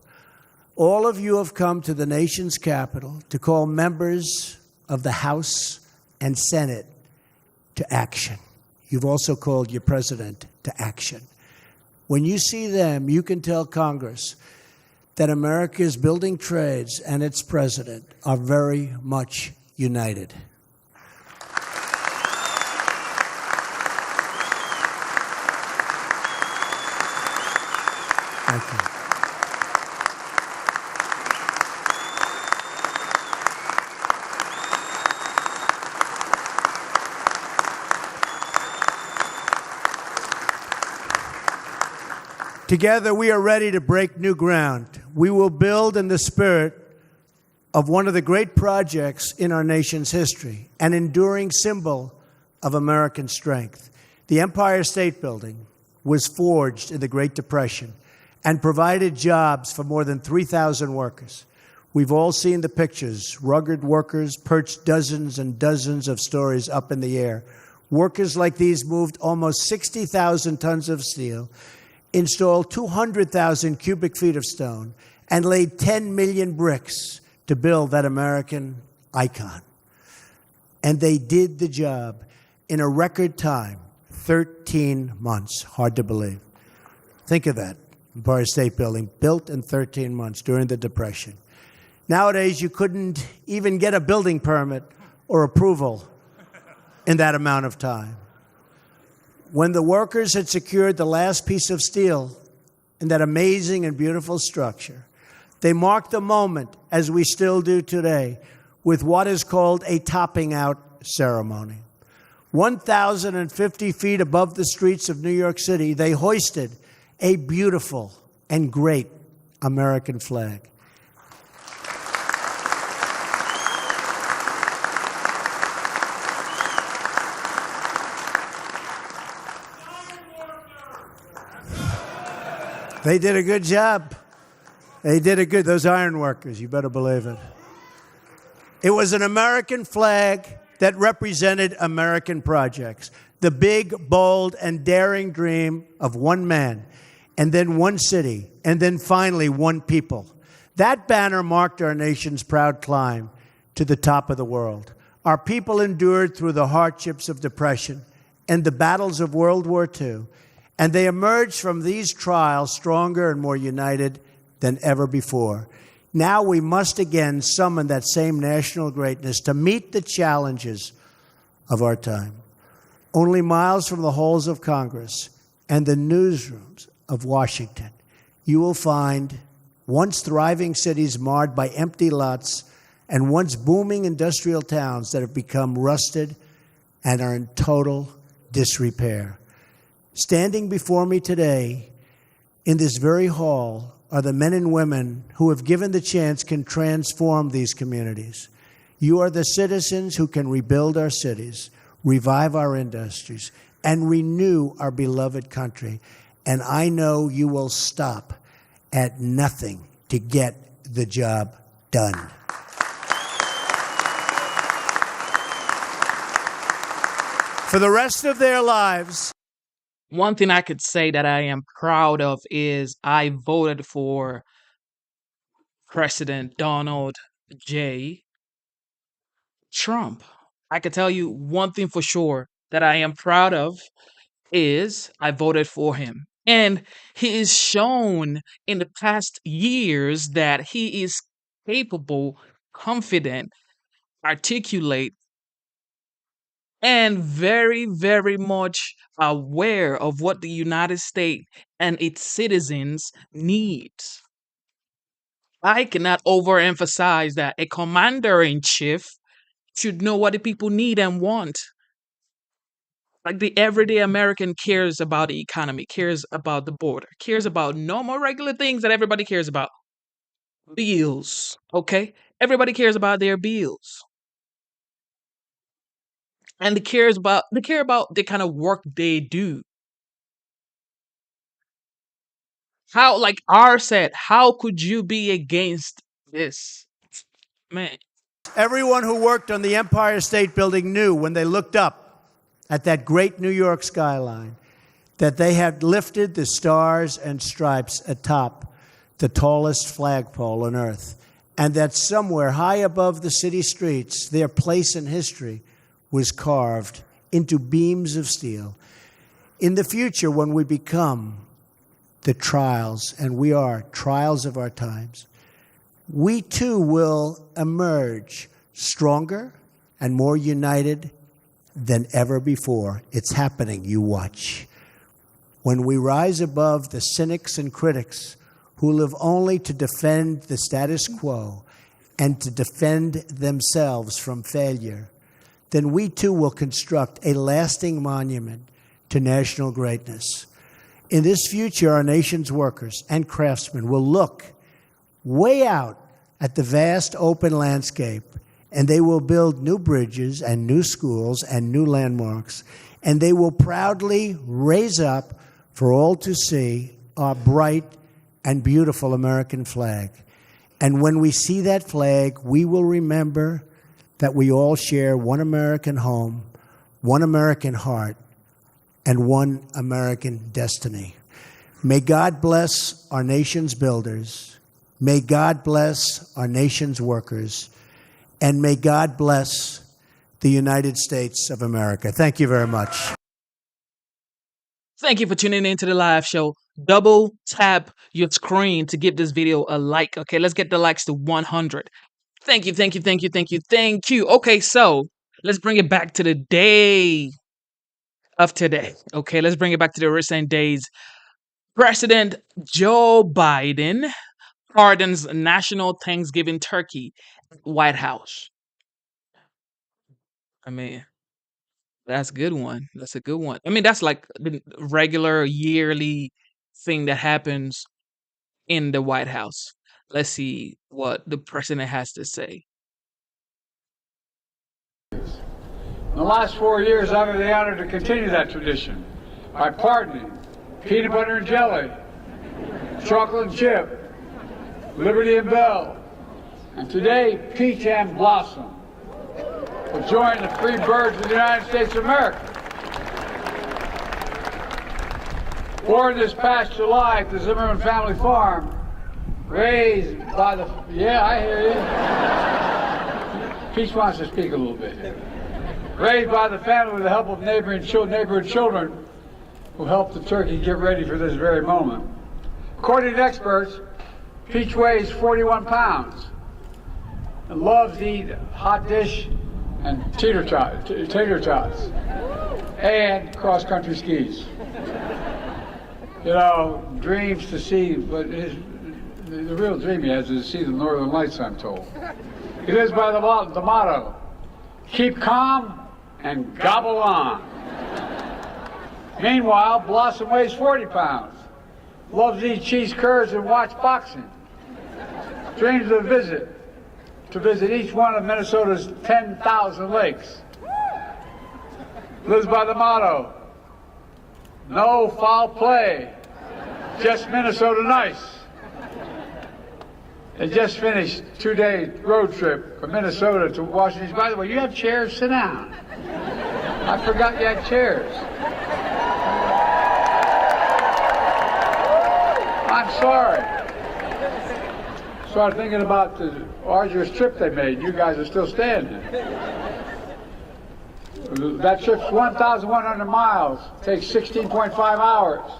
All of you have come to the nation's capital to call members of the House and Senate to action. You've also called your president to action. When you see them, you can tell Congress that America's building trades and its president are very much united. Thank you. Together, we are ready to break new ground. We will build in the spirit of one of the great projects in our nation's history, an enduring symbol of American strength. The Empire State Building was forged in the Great Depression and provided jobs for more than 3,000 workers. We've all seen the pictures. Rugged workers perched dozens and dozens of stories up in the air. Workers like these moved almost 60,000 tons of steel, installed 200,000 cubic feet of stone, and laid 10 million bricks to build that American icon. And they did the job in a record time, 13 months. Hard to believe. Think of that. Empire State Building, built in 13 months during the Depression. Nowadays, you couldn't even get a building permit or approval in that amount of time. When the workers had secured the last piece of steel in that amazing and beautiful structure, they marked the moment, as we still do today, with what is called a topping out ceremony. 1,050 feet above the streets of New York City, they hoisted a beautiful and great American flag. They did a good job. Those iron workers, you better believe it. It was an American flag that represented American projects, the big, bold, and daring dream of one man, and then one city, and then finally one people. That banner marked our nation's proud climb to the top of the world. Our people endured through the hardships of depression and the battles of World War II, and they emerged from these trials stronger and more united than ever before. Now we must again summon that same national greatness to meet the challenges of our time. Only miles from the halls of Congress and the newsrooms of Washington, you will find once thriving cities marred by empty lots, and once booming industrial towns that have become rusted and are in total disrepair. Standing before me today in this very hall are the men and women who, if given the chance, can transform these communities. You are the citizens who can rebuild our cities, revive our industries, and renew our beloved country. And I know you will stop at nothing to get the job done. For the rest of their lives. One thing I could say that I am proud of is I voted for President Donald J. Trump. I could tell you one thing for sure that I am proud of is I voted for him. And he is shown in the past years that he is capable, confident, articulate, and very, very much aware of what the United States and its citizens need. I cannot overemphasize that a commander in chief should know what the people need and want. Like the everyday American cares about the economy, cares about the border, cares about normal, regular things that everybody cares about. Bills, okay? Everybody cares about their bills. And they care about the kind of work they do. How, like R said, how could you be against this? Man. Everyone who worked on the Empire State Building knew when they looked up at that great New York skyline that they had lifted the stars and stripes atop the tallest flagpole on earth, and that somewhere high above the city streets, their place in history was carved into beams of steel. In the future, when we become the trials, and we are trials of our times, we too will emerge stronger and more united than ever before. It's happening, you watch. When we rise above the cynics and critics who live only to defend the status quo and to defend themselves from failure, then we too will construct a lasting monument to national greatness. In this future, our nation's workers and craftsmen will look way out at the vast open landscape, and they will build new bridges and new schools and new landmarks, and they will proudly raise up for all to see our bright and beautiful American flag. And when we see that flag, we will remember that we all share one American home, one American heart, and one American destiny. May God bless our nation's builders. May God bless our nation's workers. And may God bless the United States of America. Thank you very much. Thank you for tuning in to the live show. Double tap your screen to give this video a like. Okay, let's get the likes to 100. Thank you, thank you, thank you, thank you, thank you. Okay, so let's bring it back to the day of today. Okay, let's bring it back to the recent days. President Joe Biden pardons National Thanksgiving turkey at White House. I mean, that's a good one. That's a good one. I mean, that's like the regular yearly thing that happens in the White House. Let's see what the president has to say. In the last 4 years, I've had the honor to continue that tradition by pardoning peanut butter and jelly, chocolate and chip, Liberty and Bell, and today, peach and blossom will join the free birds of the United States of America. Born this past July at the Zimmerman family farm, raised by the, yeah, I hear you. Peach wants to speak a little bit. Raised by the family with the help of neighborhood children who helped the turkey get ready for this very moment. According to experts, Peach weighs 41 pounds and loves to eat hot dish and tater tots and cross-country skis. You know, dreams to see, but the real dream he has is to see the Northern Lights, I'm told. He lives by the motto, keep calm and gobble on. Meanwhile, Blossom weighs 40 pounds, loves to eat cheese curds and watch boxing, dreams of to visit each one of Minnesota's 10,000 lakes. Lives by the motto, no foul play, just Minnesota nice. They just finished a 2-day road trip from Minnesota to Washington. By the way, you have chairs? Sit down. I forgot you had chairs. I'm sorry. Started thinking about the arduous trip they made. You guys are still standing. That trip's 1,100 miles. Takes 16.5 hours.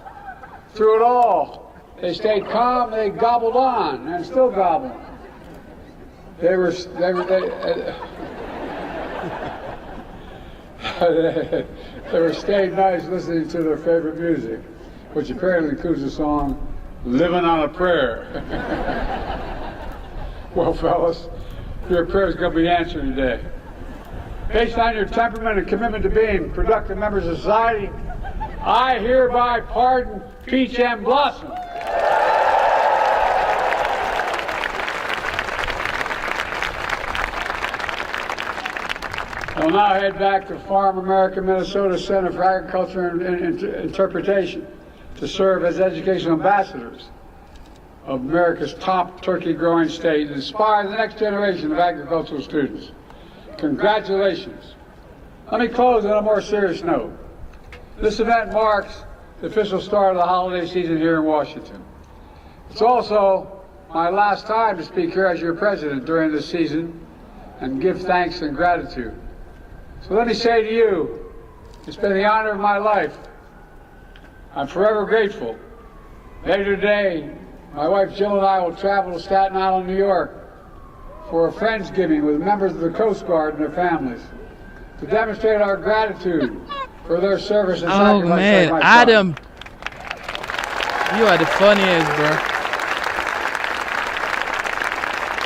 Through it all, they stayed calm. They gobbled on and still gobbling. They were staying nice, listening to their favorite music, which apparently includes the song "Living on a Prayer." Well, fellas, your prayer's going to be answered today. Based on your temperament and commitment to being productive members of society, I hereby pardon Peach and Blossom. I'll now head back to Farm America, Minnesota Center for Agriculture and Interpretation to serve as educational ambassadors of America's top turkey growing state and inspire the next generation of agricultural students. Congratulations. Let me close on a more serious note. This event marks the official start of the holiday season here in Washington. It's also my last time to speak here as your president during this season and give thanks and gratitude. So let me say to you, it's been the honor of my life. I'm forever grateful. Later today, my wife Jill and I will travel to Staten Island, New York for a Friendsgiving with members of the Coast Guard and their families to demonstrate our gratitude for their service and sacrifice. Oh man, Adam, you are the funniest, bro.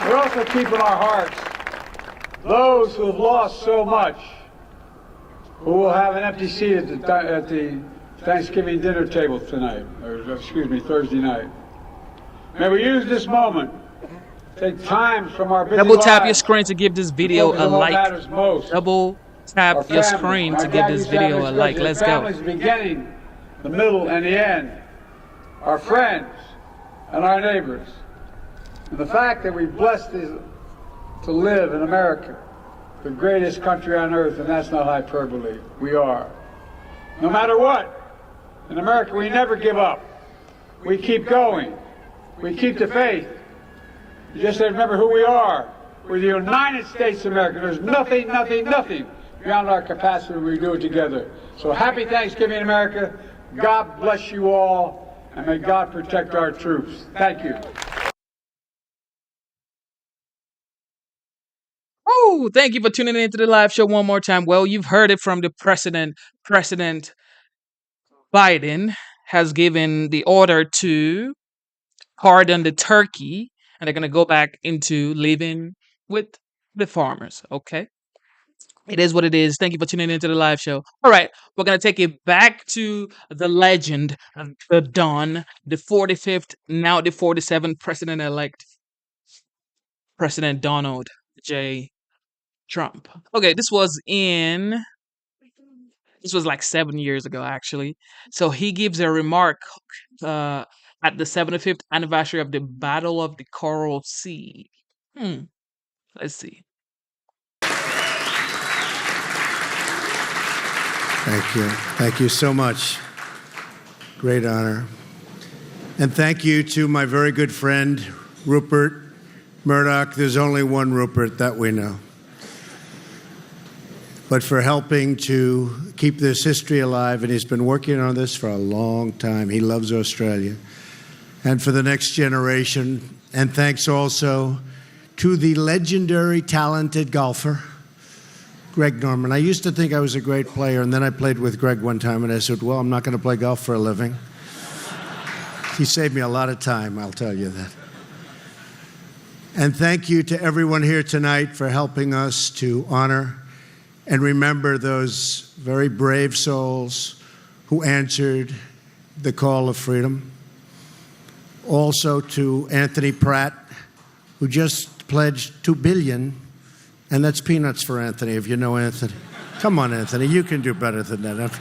We're also keeping our hearts those who have lost so much, who will have an empty seat at the Thanksgiving dinner table tonight, or excuse me, Thursday night. May we use this moment, take time from our busy Double tap your lives screen to give this video a like. Double tap your screen to give this video a like. Let's go. Families, the beginning, the middle, and the end. Our friends and our neighbors. And the fact that we're blessed to live in America, the greatest country on earth, and that's not hyperbole. We are. No matter what, in America we never give up. We keep going. We keep the faith. You just have to remember who we are. We're the United States of America. There's nothing beyond our capacity when we do it together. So happy Thanksgiving, America. God bless you all, and may God protect our troops. Thank you. Oh, thank you for tuning in to the live show one more time. Well, you've heard it from the president. President Biden has given the order to pardon the turkey, and they're going to go back into living with the farmers. Okay. It is what it is. Thank you for tuning into the live show. All right. We're going to take it back to the legend, the Don, the 45th, now the 47th president-elect, President Donald J. Trump. Okay. This was like 7 years ago, actually. So he gives a remark at the 75th anniversary of the Battle of the Coral Sea. Let's see. Thank you. Thank you so much. Great honor. And thank you to my very good friend, Rupert Murdoch. There's only one Rupert that we know. But for helping to keep this history alive, and he's been working on this for a long time. He loves Australia. And for the next generation. And thanks also to the legendary, talented golfer, Greg Norman. I used to think I was a great player, and then I played with Greg one time, and I said, well, I'm not going to play golf for a living. He saved me a lot of time, I'll tell you that. And thank you to everyone here tonight for helping us to honor and remember those very brave souls who answered the call of freedom. Also to Anthony Pratt, who just pledged $2 billion, and that's peanuts for Anthony, if you know Anthony. Come on, Anthony, you can do better than that.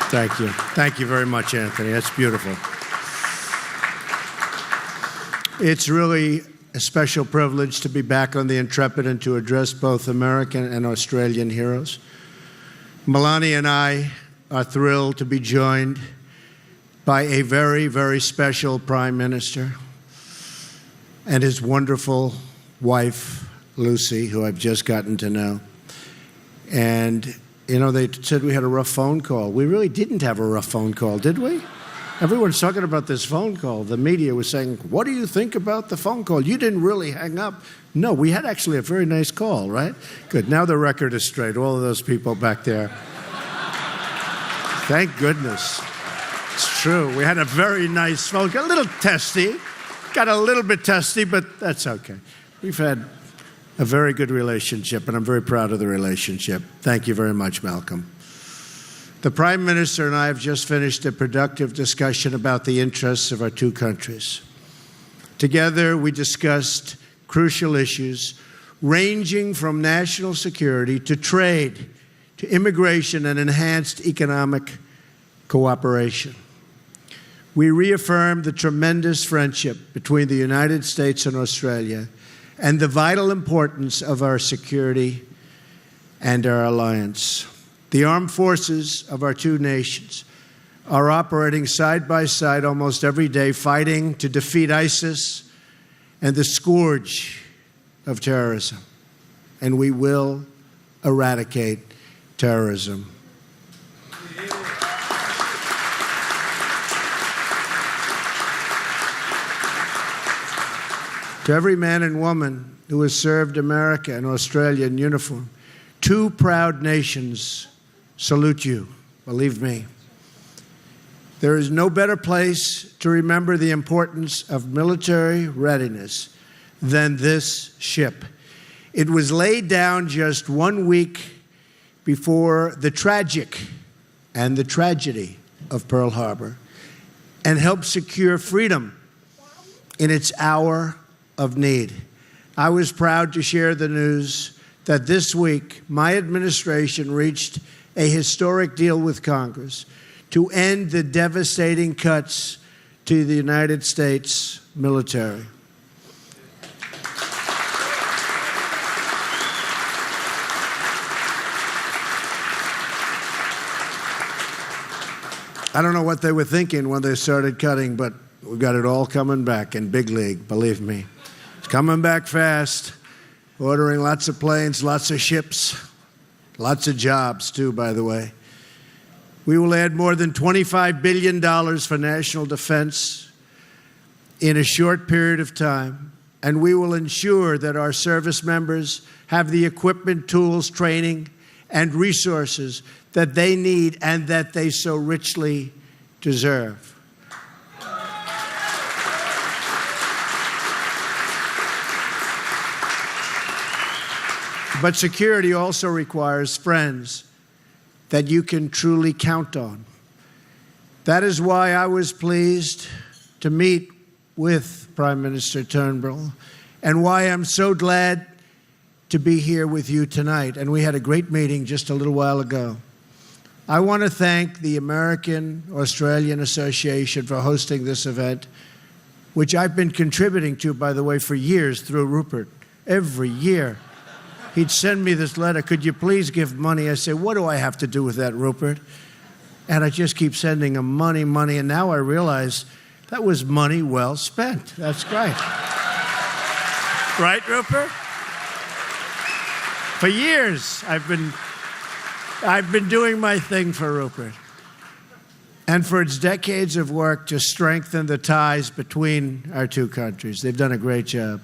Thank you. Thank you very much, Anthony. That's beautiful. It's really a special privilege to be back on the Intrepid and to address both American and Australian heroes. Melania and I are thrilled to be joined by a very, very special Prime Minister and his wonderful wife, Lucy, who I've just gotten to know. And, you know, they said we had a rough phone call. We really didn't have a rough phone call, did we? Everyone's talking about this phone call. The media was saying, what do you think about the phone call? You didn't really hang up. No, we had actually a very nice call, right? Good. Now the record is straight. All of those people back there. Thank goodness. It's true. We had a very nice phone call. A little testy. Got a little bit testy, but that's okay. We've had a very good relationship, and I'm very proud of the relationship. Thank you very much, Malcolm. The Prime Minister and I have just finished a productive discussion about the interests of our two countries. Together, we discussed crucial issues ranging from national security to trade, to immigration and enhanced economic cooperation. We reaffirmed the tremendous friendship between the United States and Australia and the vital importance of our security and our alliance. The armed forces of our two nations are operating side by side almost every day, fighting to defeat ISIS and the scourge of terrorism. And we will eradicate terrorism. To every man and woman who has served America and Australia in uniform, two proud nations salute you, believe me. There is no better place to remember the importance of military readiness than this ship. It was laid down just 1 week before the tragic and the tragedy of Pearl Harbor and helped secure freedom in its hour of need. I was proud to share the news that this week my administration reached a historic deal with Congress to end the devastating cuts to the United States military. I don't know what they were thinking when they started cutting, but we've got it all coming back in big league, believe me. It's coming back fast, ordering lots of planes, lots of ships, lots of jobs, too, by the way. We will add more than $25 billion for national defense in a short period of time, and we will ensure that our service members have the equipment, tools, training, and resources that they need and that they so richly deserve. But security also requires friends that you can truly count on. That is why I was pleased to meet with Prime Minister Turnbull and why I'm so glad to be here with you tonight. And we had a great meeting just a little while ago. I want to thank the American-Australian Association for hosting this event, which I've been contributing to, by the way, for years through Rupert. Every year, he'd send me this letter, could you please give money? I say, what do I have to do with that, Rupert? And I just keep sending him money, and now I realize that was money well spent. That's great. Right, Rupert? For years, I've been doing my thing for Rupert. And for its decades of work to strengthen the ties between our two countries. They've done a great job.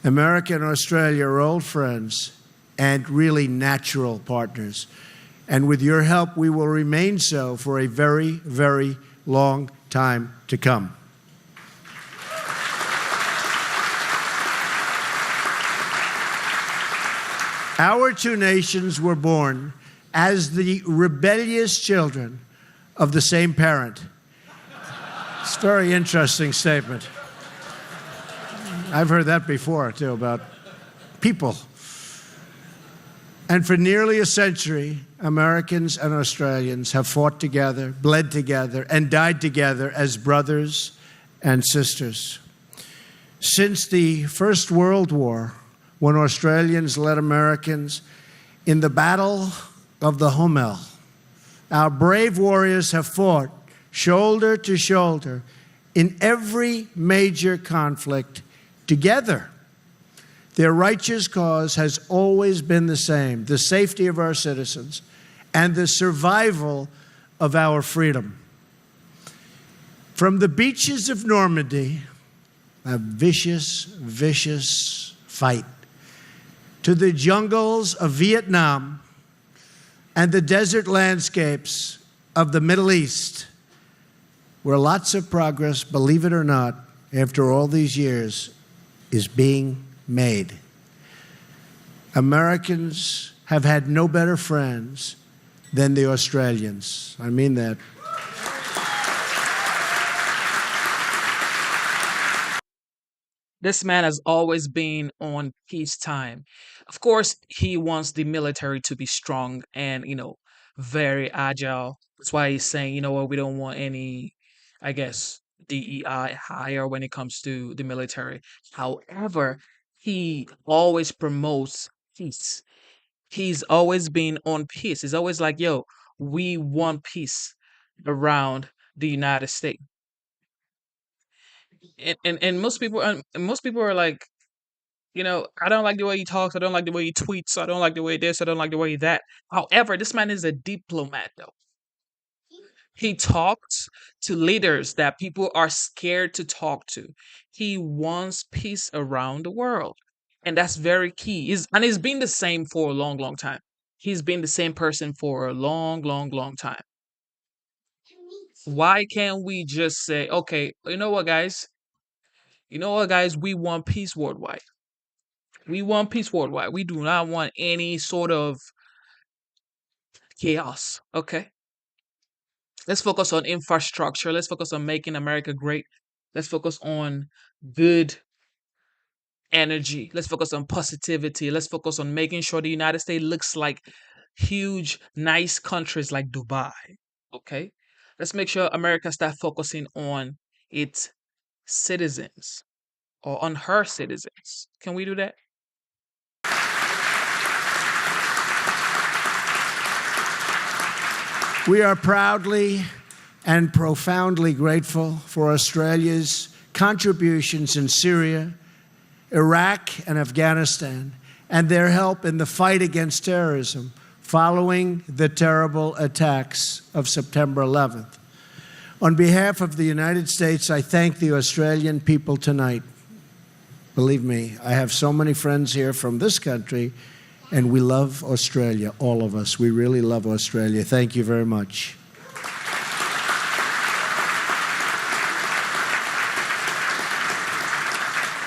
America and Australia are old friends and really natural partners. And with your help, we will remain so for a very, very long time to come. Our two nations were born as the rebellious children of the same parent. It's a very interesting statement. I've heard that before, too, about people. And for nearly a century, Americans and Australians have fought together, bled together, and died together as brothers and sisters. Since the First World War, when Australians led Americans in the Battle of the Hummel, our brave warriors have fought shoulder to shoulder in every major conflict together. Their righteous cause has always been the same: the safety of our citizens and the survival of our freedom. From the beaches of Normandy, a vicious, vicious fight, to the jungles of Vietnam and the desert landscapes of the Middle East, where lots of progress, believe it or not, after all these years, is being made. Americans have had no better friends than the Australians. I mean that. This man has always been on peacetime. Of course, he wants the military to be strong and, very agile. That's why he's saying, what, we don't want any, I guess, DEI higher when it comes to the military. However, he always promotes peace. He's always been on peace. He's always like, yo, we want peace around the United States. And most people are like, I don't like the way he talks, I don't like the way he tweets, I don't like the way this, I don't like the way that. However, this man is a diplomat though. He talks to leaders that people are scared to talk to. He wants peace around the world. And that's very key. He's been the same for a long, long time. He's been the same person for a long, long, long time. Why can't we just say, okay, you know what, guys? We want peace worldwide. We want peace worldwide. We do not want any sort of chaos. Okay. Let's focus on infrastructure. Let's focus on making America great. Let's focus on good energy. Let's focus on positivity. Let's focus on making sure the United States looks like huge, nice countries like Dubai. Okay. Let's make sure America start focusing on its citizens or on her citizens. Can we do that? We are proudly and profoundly grateful for Australia's contributions in Syria, Iraq, and Afghanistan, and their help in the fight against terrorism following the terrible attacks of September 11th. On behalf of the United States, I thank the Australian people tonight. Believe me, I have so many friends here from this country, and we love Australia, all of us. We really love Australia. Thank you very much.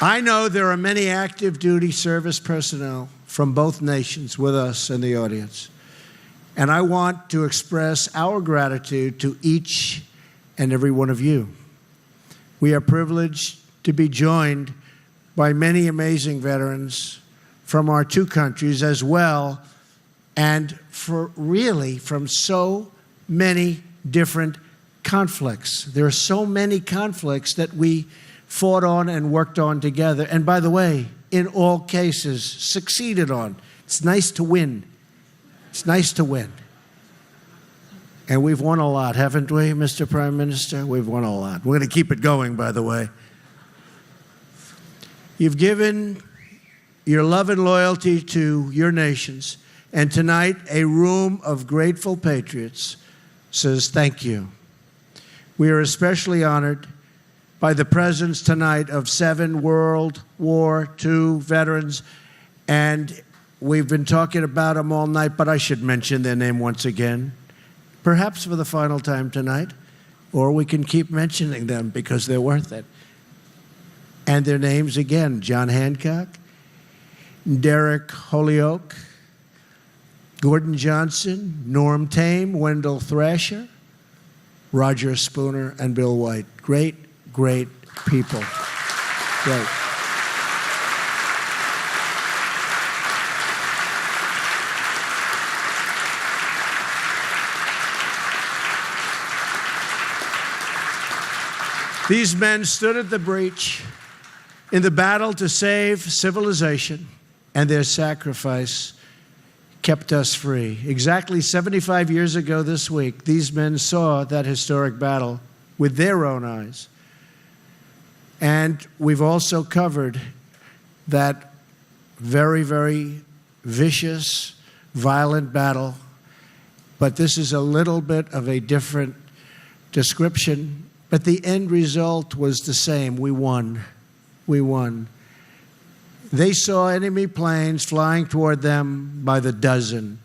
I know there are many active duty service personnel from both nations with us in the audience, and I want to express our gratitude to each and every one of you. We are privileged to be joined by many amazing veterans from our two countries as well, and from so many different conflicts. There are so many conflicts that we fought on and worked on together, and by the way, in all cases, succeeded on. It's nice to win. It's nice to win. And we've won a lot, haven't we, Mr. Prime Minister? We've won a lot. We're going to keep it going, by the way. You've given your love and loyalty to your nations, and tonight a room of grateful patriots says thank you. We are especially honored by the presence tonight of 7 World War II veterans, and we've been talking about them all night, but I should mention their name once again, perhaps for the final time tonight, or we can keep mentioning them because they're worth it. And their names again: John Hancock, Derek Holyoke, Gordon Johnson, Norm Tame, Wendell Thrasher, Roger Spooner, and Bill White. Great, great people. Great. These men stood at the breach in the battle to save civilization, and their sacrifice kept us free. Exactly 75 years ago this week, these men saw that historic battle with their own eyes. And we've also covered that very, very vicious, violent battle. But this is a little bit of a different description. But the end result was the same. We won. We won. They saw enemy planes flying toward them by the dozen.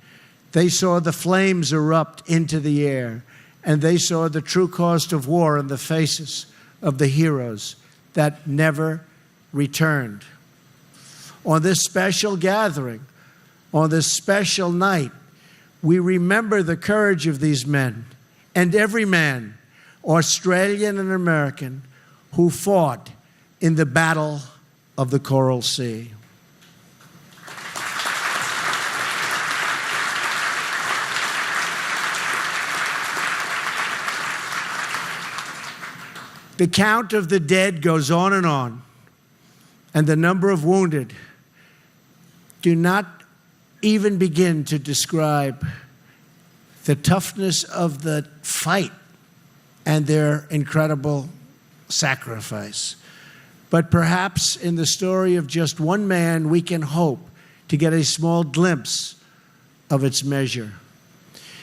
They saw the flames erupt into the air. And they saw the true cost of war in the faces of the heroes that never returned. On this special gathering, on this special night, we remember the courage of these men and every man, Australian and American, who fought in the Battle of the Coral Sea. The count of the dead goes on, and the number of wounded do not even begin to describe the toughness of the fight and their incredible sacrifice. But perhaps in the story of just one man, we can hope to get a small glimpse of its measure.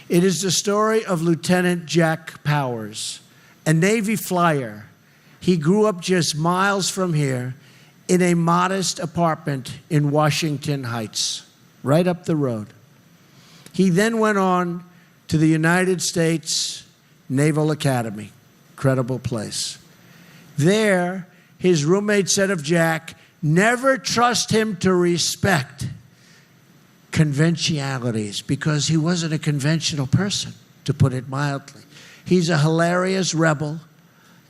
It is the story of Lieutenant Jack Powers, a Navy flyer. He grew up just miles from here in a modest apartment in Washington Heights, right up the road. He then went on to the United States Naval Academy, incredible place. There, his roommate said of Jack, never trust him to respect conventionalities, because he wasn't a conventional person, to put it mildly. He's a hilarious rebel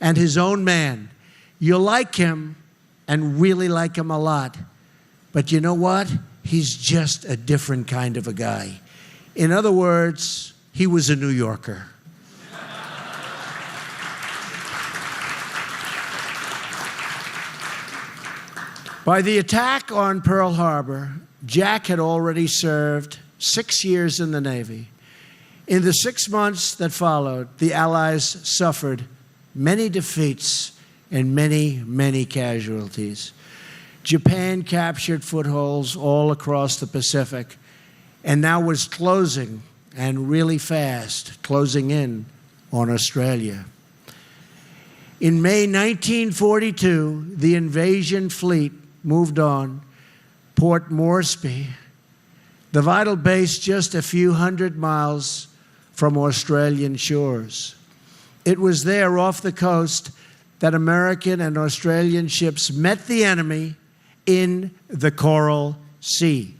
and his own man. You'll like him and really like him a lot. But you know what? He's just a different kind of a guy. In other words, he was a New Yorker. By the attack on Pearl Harbor, Jack had already served 6 years in the Navy. In the 6 months that followed, the Allies suffered many defeats and many, many casualties. Japan captured footholds all across the Pacific and now was closing, and really fast, closing in on Australia. In May 1942, the invasion fleet moved on. Port Moresby, the vital base just a few hundred miles from Australian shores. It was there off the coast that American and Australian ships met the enemy in the Coral Sea.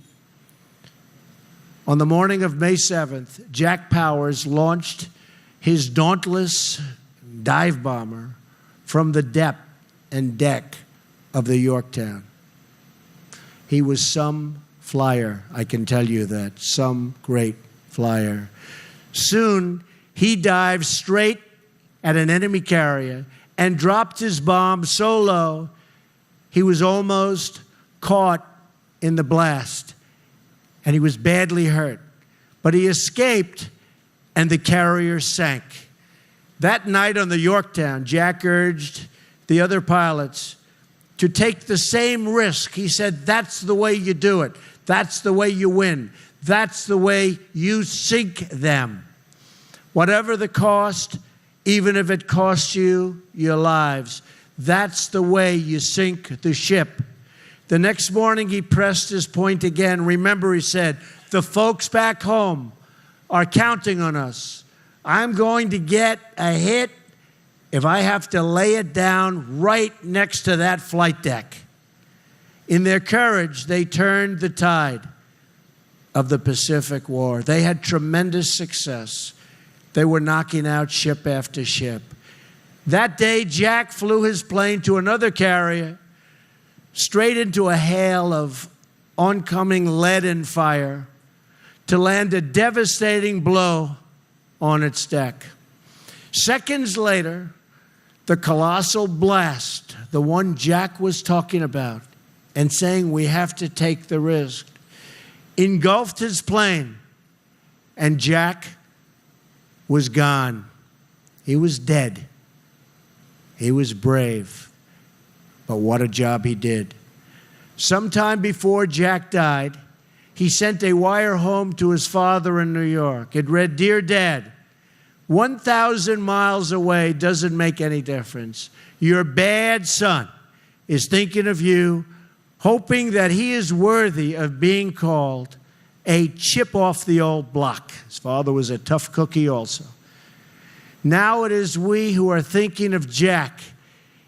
On the morning of May 7th, Jack Powers launched his dauntless dive bomber from the depth and deck of the Yorktown. He was some flyer, I can tell you that, some great flyer. Soon, he dived straight at an enemy carrier and dropped his bomb so low, he was almost caught in the blast, and he was badly hurt. But he escaped, and the carrier sank. That night on the Yorktown, Jack urged the other pilots to take the same risk. He said, that's the way you do it. That's the way you win. That's the way you sink them. Whatever the cost, even if it costs you your lives, that's the way you sink the ship. The next morning, he pressed his point again. Remember, he said, the folks back home are counting on us. I'm going to get a hit if I have to lay it down right next to that flight deck. In their courage, they turned the tide. of the Pacific War. They had tremendous success. They were knocking out ship after ship. That day, Jack flew his plane to another carrier, straight into a hail of oncoming lead and fire, to land a devastating blow on its deck. Seconds later, the colossal blast, the one Jack was talking about and saying we have to take the risk, engulfed his plane, and Jack was gone. He was dead. He was brave, but what a job he did. Sometime before Jack died, he sent a wire home to his father in New York. It read, "Dear Dad, 1,000 miles away doesn't make any difference. Your bad son is thinking of you, hoping that he is worthy of being called a chip off the old block." His father was a tough cookie also. Now it is we who are thinking of Jack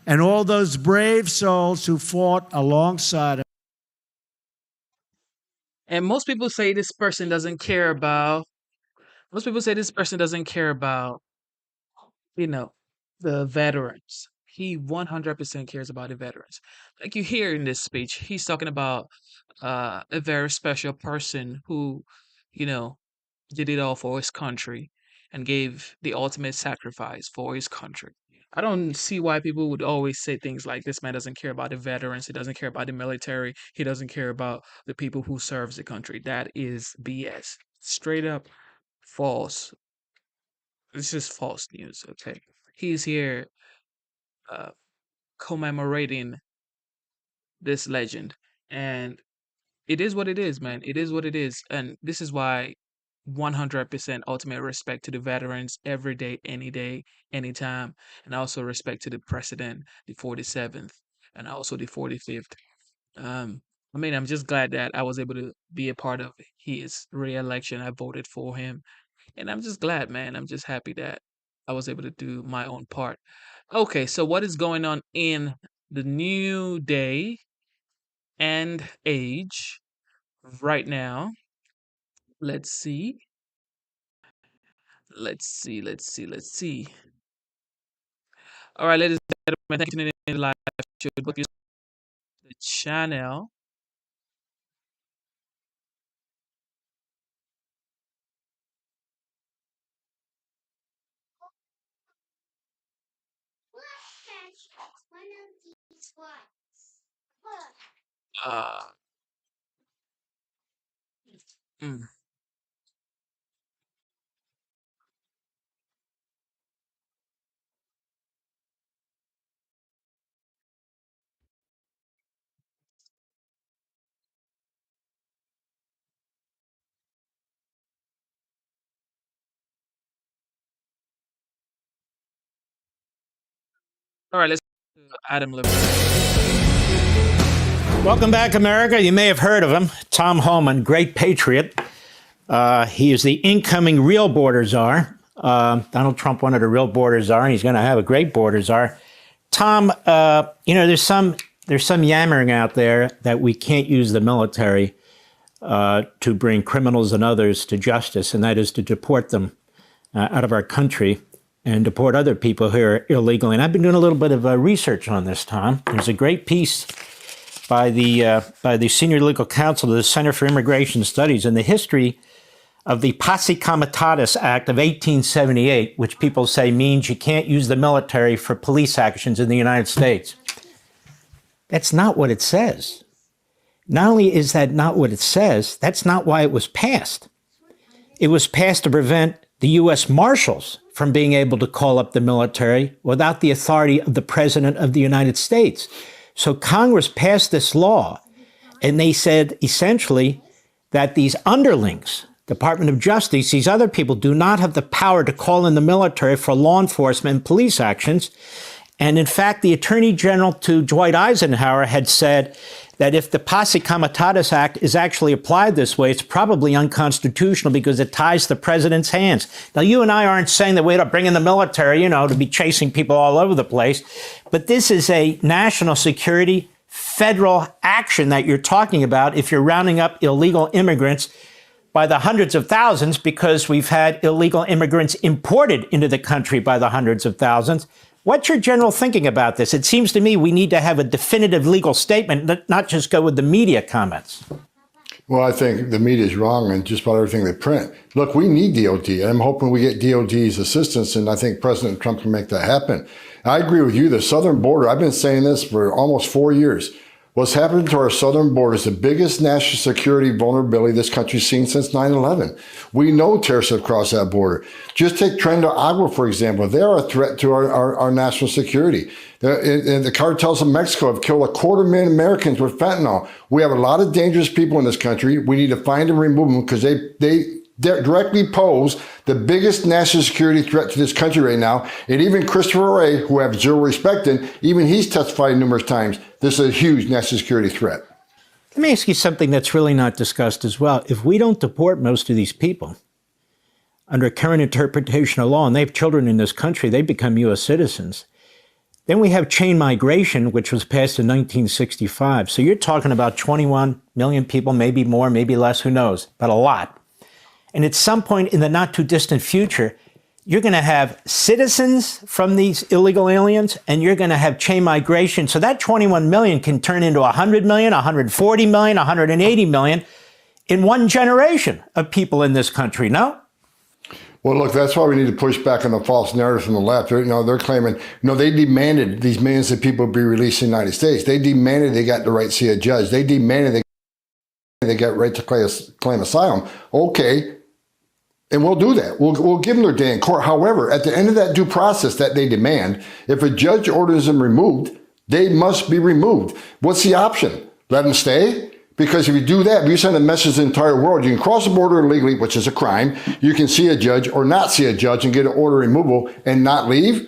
and all those brave souls who fought alongside him. And most people say this person doesn't care about, you know, the veterans. He 100% cares about the veterans. Like you hear in this speech, he's talking about a very special person who, you know, did it all for his country and gave the ultimate sacrifice for his country. I don't see why people would always say things like this man doesn't care about the veterans, he doesn't care about the military, he doesn't care about the people who serves the country. That is BS. Straight up false. It's just false news, okay? He's here uh, commemorating this legend. And it is what it is, man. It is what it is. And this is why 100% ultimate respect to the veterans every day, anytime. And also respect to the president, the 47th, and also the 45th. I mean, I'm just glad that I was able to be a part of his re-election. I voted for him. And I'm just glad, man. I'm just happy that I was able to do my own part. Okay, so what is going on in the new day and age right now? Let's see. Let's see. All right, ladies and gentlemen, thank you for tuning in to the live show. Book your the channel. Uh, mm. All right, let's go to Adam Levine. Welcome back, America. You may have heard of him, Tom Homan, great patriot. He is the incoming real border czar. Donald Trump wanted a real border czar, and he's going to have a great border czar. Tom, there's some yammering out there that we can't use the military to bring criminals and others to justice, and that is to deport them out of our country and deport other people who are illegally. And I've been doing a little bit of research on this, Tom. There's a great piece by the senior legal counsel of the Center for Immigration Studies in the history of the Posse Comitatus Act of 1878, which people say means you can't use the military for police actions in the United States. That's not what it says. Not only is that not what it says, that's not why it was passed. It was passed to prevent the U.S. Marshals from being able to call up the military without the authority of the President of the United States. So Congress passed this law, and they said essentially that these underlings, Department of Justice, these other people do not have the power to call in the military for law enforcement and police actions. And in fact, the Attorney General to Dwight Eisenhower had said that if the Posse Comitatus Act is actually applied this way, it's probably unconstitutional because it ties the president's hands. Now, you and I aren't saying that we ought to bring in the military, to be chasing people all over the place. But this is a national security federal action that you're talking about if you're rounding up illegal immigrants by the hundreds of thousands because we've had illegal immigrants imported into the country by the hundreds of thousands. What's your general thinking about this? It seems to me we need to have a definitive legal statement, not just go with the media comments. Well, I think the media is wrong on just about everything they print. Look, we need DOD, and I'm hoping we get DOD's assistance, and I think President Trump can make that happen. I agree with you. The southern border, I've been saying this for almost 4 years. What's happened to our southern border is the biggest national security vulnerability this country's seen since 9/11. We know terrorists have crossed that border. Just take Tren de Agua, for example. They are a threat to our national security. The cartels of Mexico have killed 250,000 Americans with fentanyl. We have a lot of dangerous people in this country. We need to find and remove them because they directly pose the biggest national security threat to this country right now. And even Christopher Wray, who I have zero respect in, even he's testified numerous times, this is a huge national security threat. Let me ask you something that's really not discussed as well. If we don't deport most of these people under current interpretation of law, and they have children in this country, they become U.S. citizens. Then we have chain migration, which was passed in 1965. So you're talking about 21 million people, maybe more, maybe less, who knows, but a lot. And at some point in the not too distant future, you're going to have citizens from these illegal aliens, and you're going to have chain migration. So that 21 million can turn into 100 million, 140 million, 180 million in one generation of people in this country, no? Well, look, that's why we need to push back on the false narrative from the left. They're claiming, they demanded these millions of people be released in the United States. They demanded they got the right to see a judge. They demanded they got right to claim asylum. Okay. And we'll do that. We'll give them their day in court. However, at the end of that due process that they demand, if a judge orders them removed, they must be removed. What's the option? Let them stay? Because if you do that, if you send a message to the entire world, you can cross the border illegally, which is a crime. You can see a judge or not see a judge and get an order removal and not leave.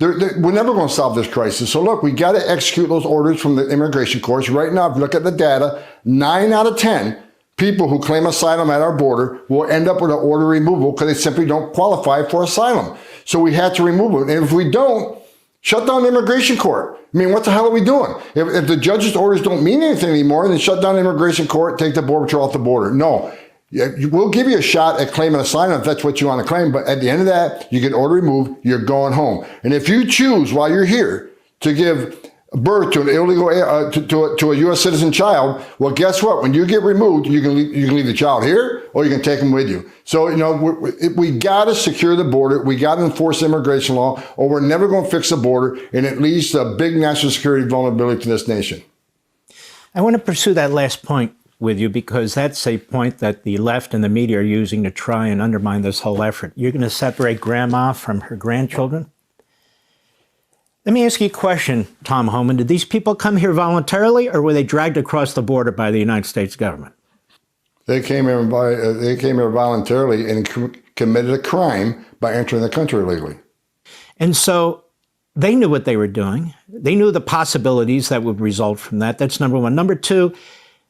We're never going to solve this crisis. So look, we got to execute those orders from the immigration courts. Right now, if you look at the data, 9 out of 10 people who claim asylum at our border will end up with an order removal because they simply don't qualify for asylum. So we have to remove them. And if we don't, shut down the immigration court. I mean, what the hell are we doing? If the judge's orders don't mean anything anymore, then shut down the immigration court, take the border patrol off the border. No, we'll give you a shot at claiming asylum if that's what you want to claim. But at the end of that, you get order removed, you're going home. And if you choose while you're here to give birth to an illegal to a U.S. citizen child, well, guess what? When you get removed, you can leave the child here, or you can take them with you. So we got to secure the border. We got to enforce immigration law, or we're never going to fix the border, and it leads to a big national security vulnerability to this nation. I want to pursue that last point with you because that's a point that the left and the media are using to try and undermine this whole effort. You're going to separate grandma from her grandchildren? Let me ask you a question, Tom Homan. Did these people come here voluntarily, or were they dragged across the border by the United States government? They came here voluntarily and committed a crime by entering the country illegally. And so they knew what they were doing. They knew the possibilities that would result from that. That's number one. Number two,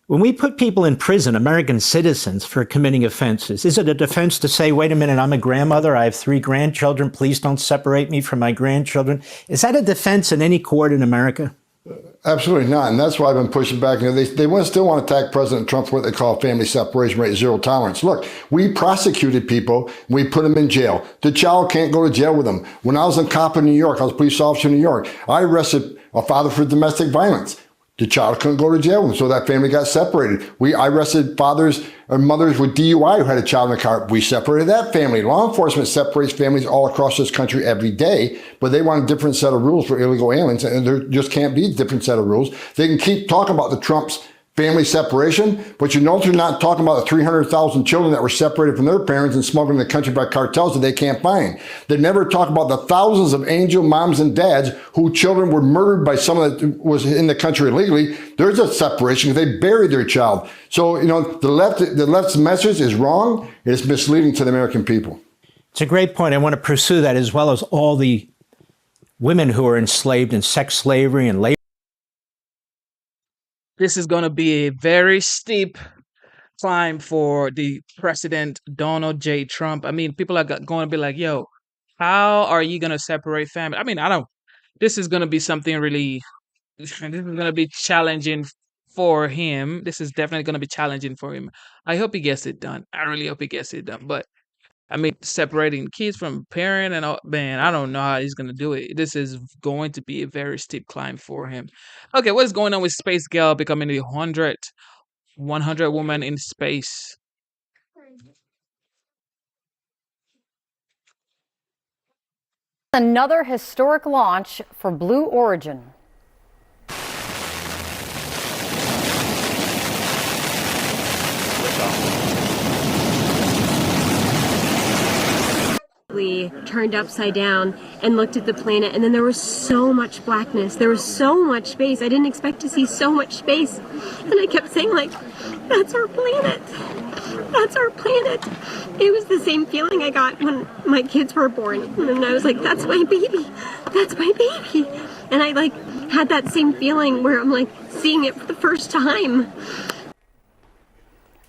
when we put people in prison, American citizens, for committing offenses, is it a defense to say, wait a minute, I'm a grandmother, I have 3 grandchildren, please don't separate me from my grandchildren? Is that a defense in any court in America? Absolutely not. And that's why I've been pushing back. They still want to attack President Trump for what they call family separation rate, zero tolerance. Look, we prosecuted people. We put them in jail. The child can't go to jail with them. When I was a cop in New York, I was a police officer in New York, I arrested a father for domestic violence. The child couldn't go to jail with him, so that family got separated. I arrested fathers or mothers with DUI who had a child in the car. We separated that family. Law enforcement separates families all across this country every day, but they want a different set of rules for illegal aliens, and there just can't be a different set of rules. They can keep talking about the Trump's family separation, but they're not talking about the 300,000 children that were separated from their parents and smuggled in the country by cartels that they can't find. They never talk about the thousands of angel moms and dads whose children were murdered by someone that was in the country illegally. There's a separation because they buried their child. So, the left's message is wrong. It's misleading to the American people. It's a great point. I want to pursue that, as well as all the women who are enslaved in sex slavery and labor. This is going to be a very steep climb for the President Donald J. Trump. I mean, people are going to be like, yo, how are you going to separate family? I mean, this is going to be something really, this is going to be challenging for him. This is definitely going to be challenging for him. I hope he gets it done. I really hope he gets it done. But I mean, separating kids from parent and all, man, I don't know how he's gonna do it. This is going to be a very steep climb for him. Okay, what is going on with Space Girl becoming the 100 woman in space? Another historic launch for Blue Origin. Turned upside down and looked at the planet, and then there was so much blackness, there was so much space. I didn't expect to see so much space, and I kept saying, like, that's our planet, that's our planet. It was the same feeling I got when my kids were born, and I was like, that's my baby, that's my baby. And I like had that same feeling where I'm like seeing it for the first time.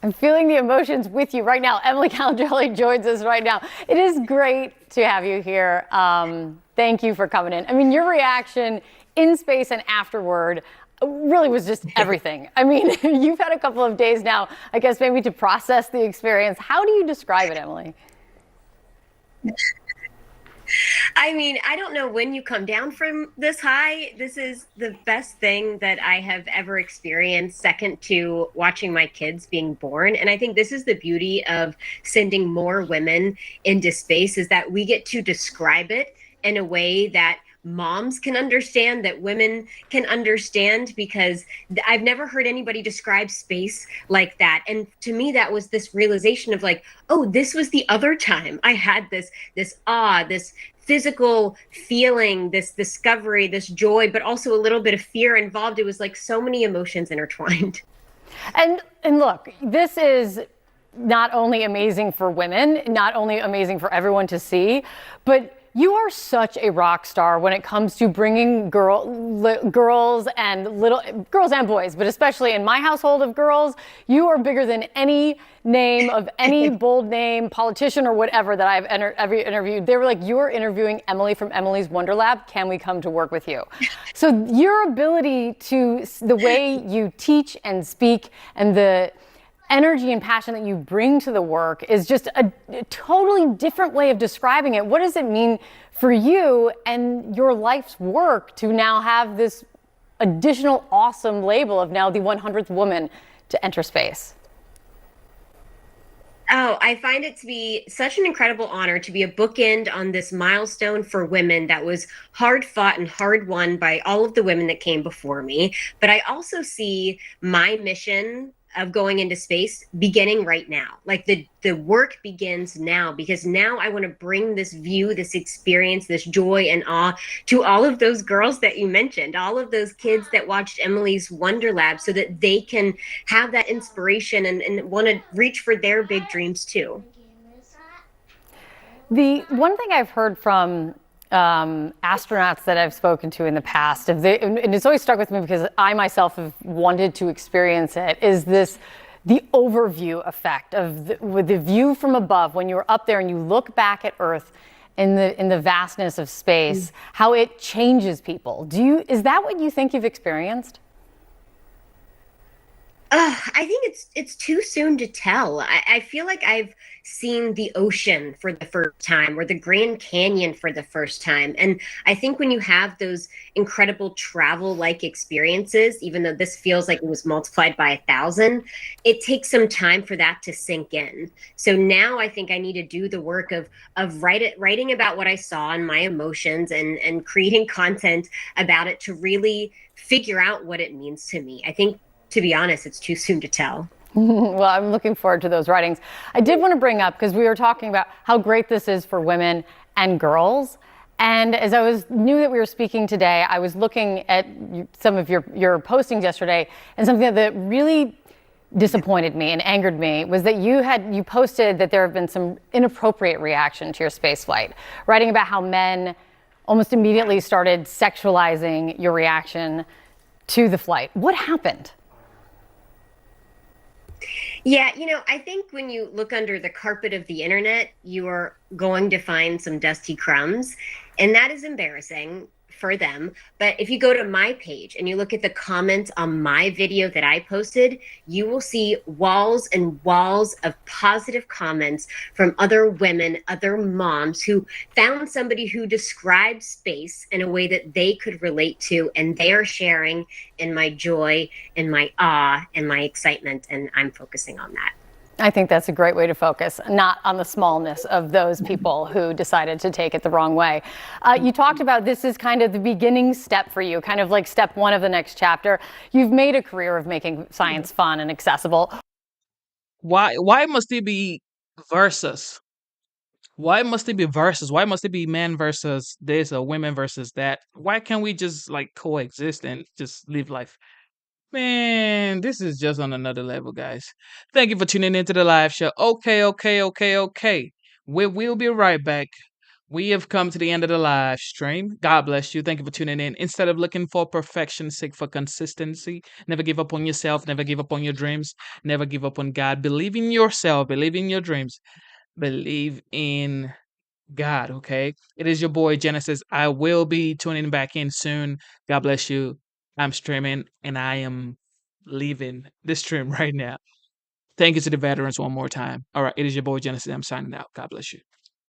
I'm feeling the emotions with you right now. Emily Calandrelli joins us right now. It is great to have you here. Thank you for coming in. I mean, your reaction in space and afterward really was just everything. I mean, you've had a couple of days now, I guess, maybe to process the experience. How do you describe it, Emily? I mean, I don't know when you come down from this high. This is the best thing that I have ever experienced, second to watching my kids being born. And I think this is the beauty of sending more women into space, is that we get to describe it in a way that moms can understand, that women can understand, because I've never heard anybody describe space like that. And to me, that was this realization of like, oh, this was the other time I had this awe, this physical feeling, this discovery, this joy, but also a little bit of fear involved. It was like so many emotions intertwined. And look, this is not only amazing for women, not only amazing for everyone to see, but you are such a rock star when it comes to bringing girls and boys, but especially in my household of girls, you are bigger than any name of any bold name, politician or whatever that I've ever interviewed. They were like, you're interviewing Emily from Emily's Wonder Lab. Can we come to work with you? So your ability to, the way you teach and speak and the energy and passion that you bring to the work is just a totally different way of describing it. What does it mean for you and your life's work to now have this additional awesome label of now the 100th woman to enter space? Oh, I find it to be such an incredible honor to be a bookend on this milestone for women that was hard fought and hard won by all of the women that came before me. But I also see my mission of going into space beginning right now. Like the work begins now, because now I want to bring this view, this experience, this joy and awe to all of those girls that you mentioned, all of those kids that watched Emily's Wonder Lab, so that they can have that inspiration and want to reach for their big dreams too. The one thing I've heard from astronauts that I've spoken to in the past, and it's always stuck with me because I myself have wanted to experience it, is the overview effect of with the view from above when you're up there and you look back at Earth in the vastness of space, how it changes people. Is that what you think you've experienced? I think it's too soon to tell. I feel like I've seen the ocean for the first time, or the Grand Canyon for the first time. And I think when you have those incredible travel-like experiences, even though this feels like it was multiplied by 1,000, it takes some time for that to sink in. So now I think I need to do the work of writing about what I saw and my emotions, and creating content about it to really figure out what it means to me. I think, to be honest, it's too soon to tell. Well, I'm looking forward to those writings. I did want to bring up, because we were talking about how great this is for women and girls. And as I knew that we were speaking today, I was looking at some of your postings yesterday, and something that really disappointed me and angered me was that you posted that there have been some inappropriate reaction to your space flight, writing about how men almost immediately started sexualizing your reaction to the flight. What happened? Yeah, I think when you look under the carpet of the internet, you are going to find some dusty crumbs, and that is embarrassing. for them. But if you go to my page and you look at the comments on my video that I posted, you will see walls and walls of positive comments from other women, other moms who found somebody who describes space in a way that they could relate to, and they are sharing in my joy and my awe and my excitement, and I'm focusing on that. I think that's a great way to focus, not on the smallness of those people who decided to take it the wrong way. You talked about this is kind of the beginning step for you, kind of like step one of the next chapter. You've made a career of making science fun and accessible. Why must it be versus? Why must it be versus? Why must it be men versus this or women versus that? Why can't we just like coexist and just live life? Man, this is just on another level, guys. Thank you for tuning into the live show. Okay. We will be right back. We have come to the end of the live stream. God bless you. Thank you for tuning in. Instead of looking for perfection, seek for consistency. Never give up on yourself. Never give up on your dreams. Never give up on God. Believe in yourself. Believe in your dreams. Believe in God, okay? It is your boy Genesis. I will be tuning back in soon. God bless you. I'm streaming and I am leaving this stream right now. Thank you to the veterans one more time. All right, it is your boy Genesis. I'm signing out. God bless you.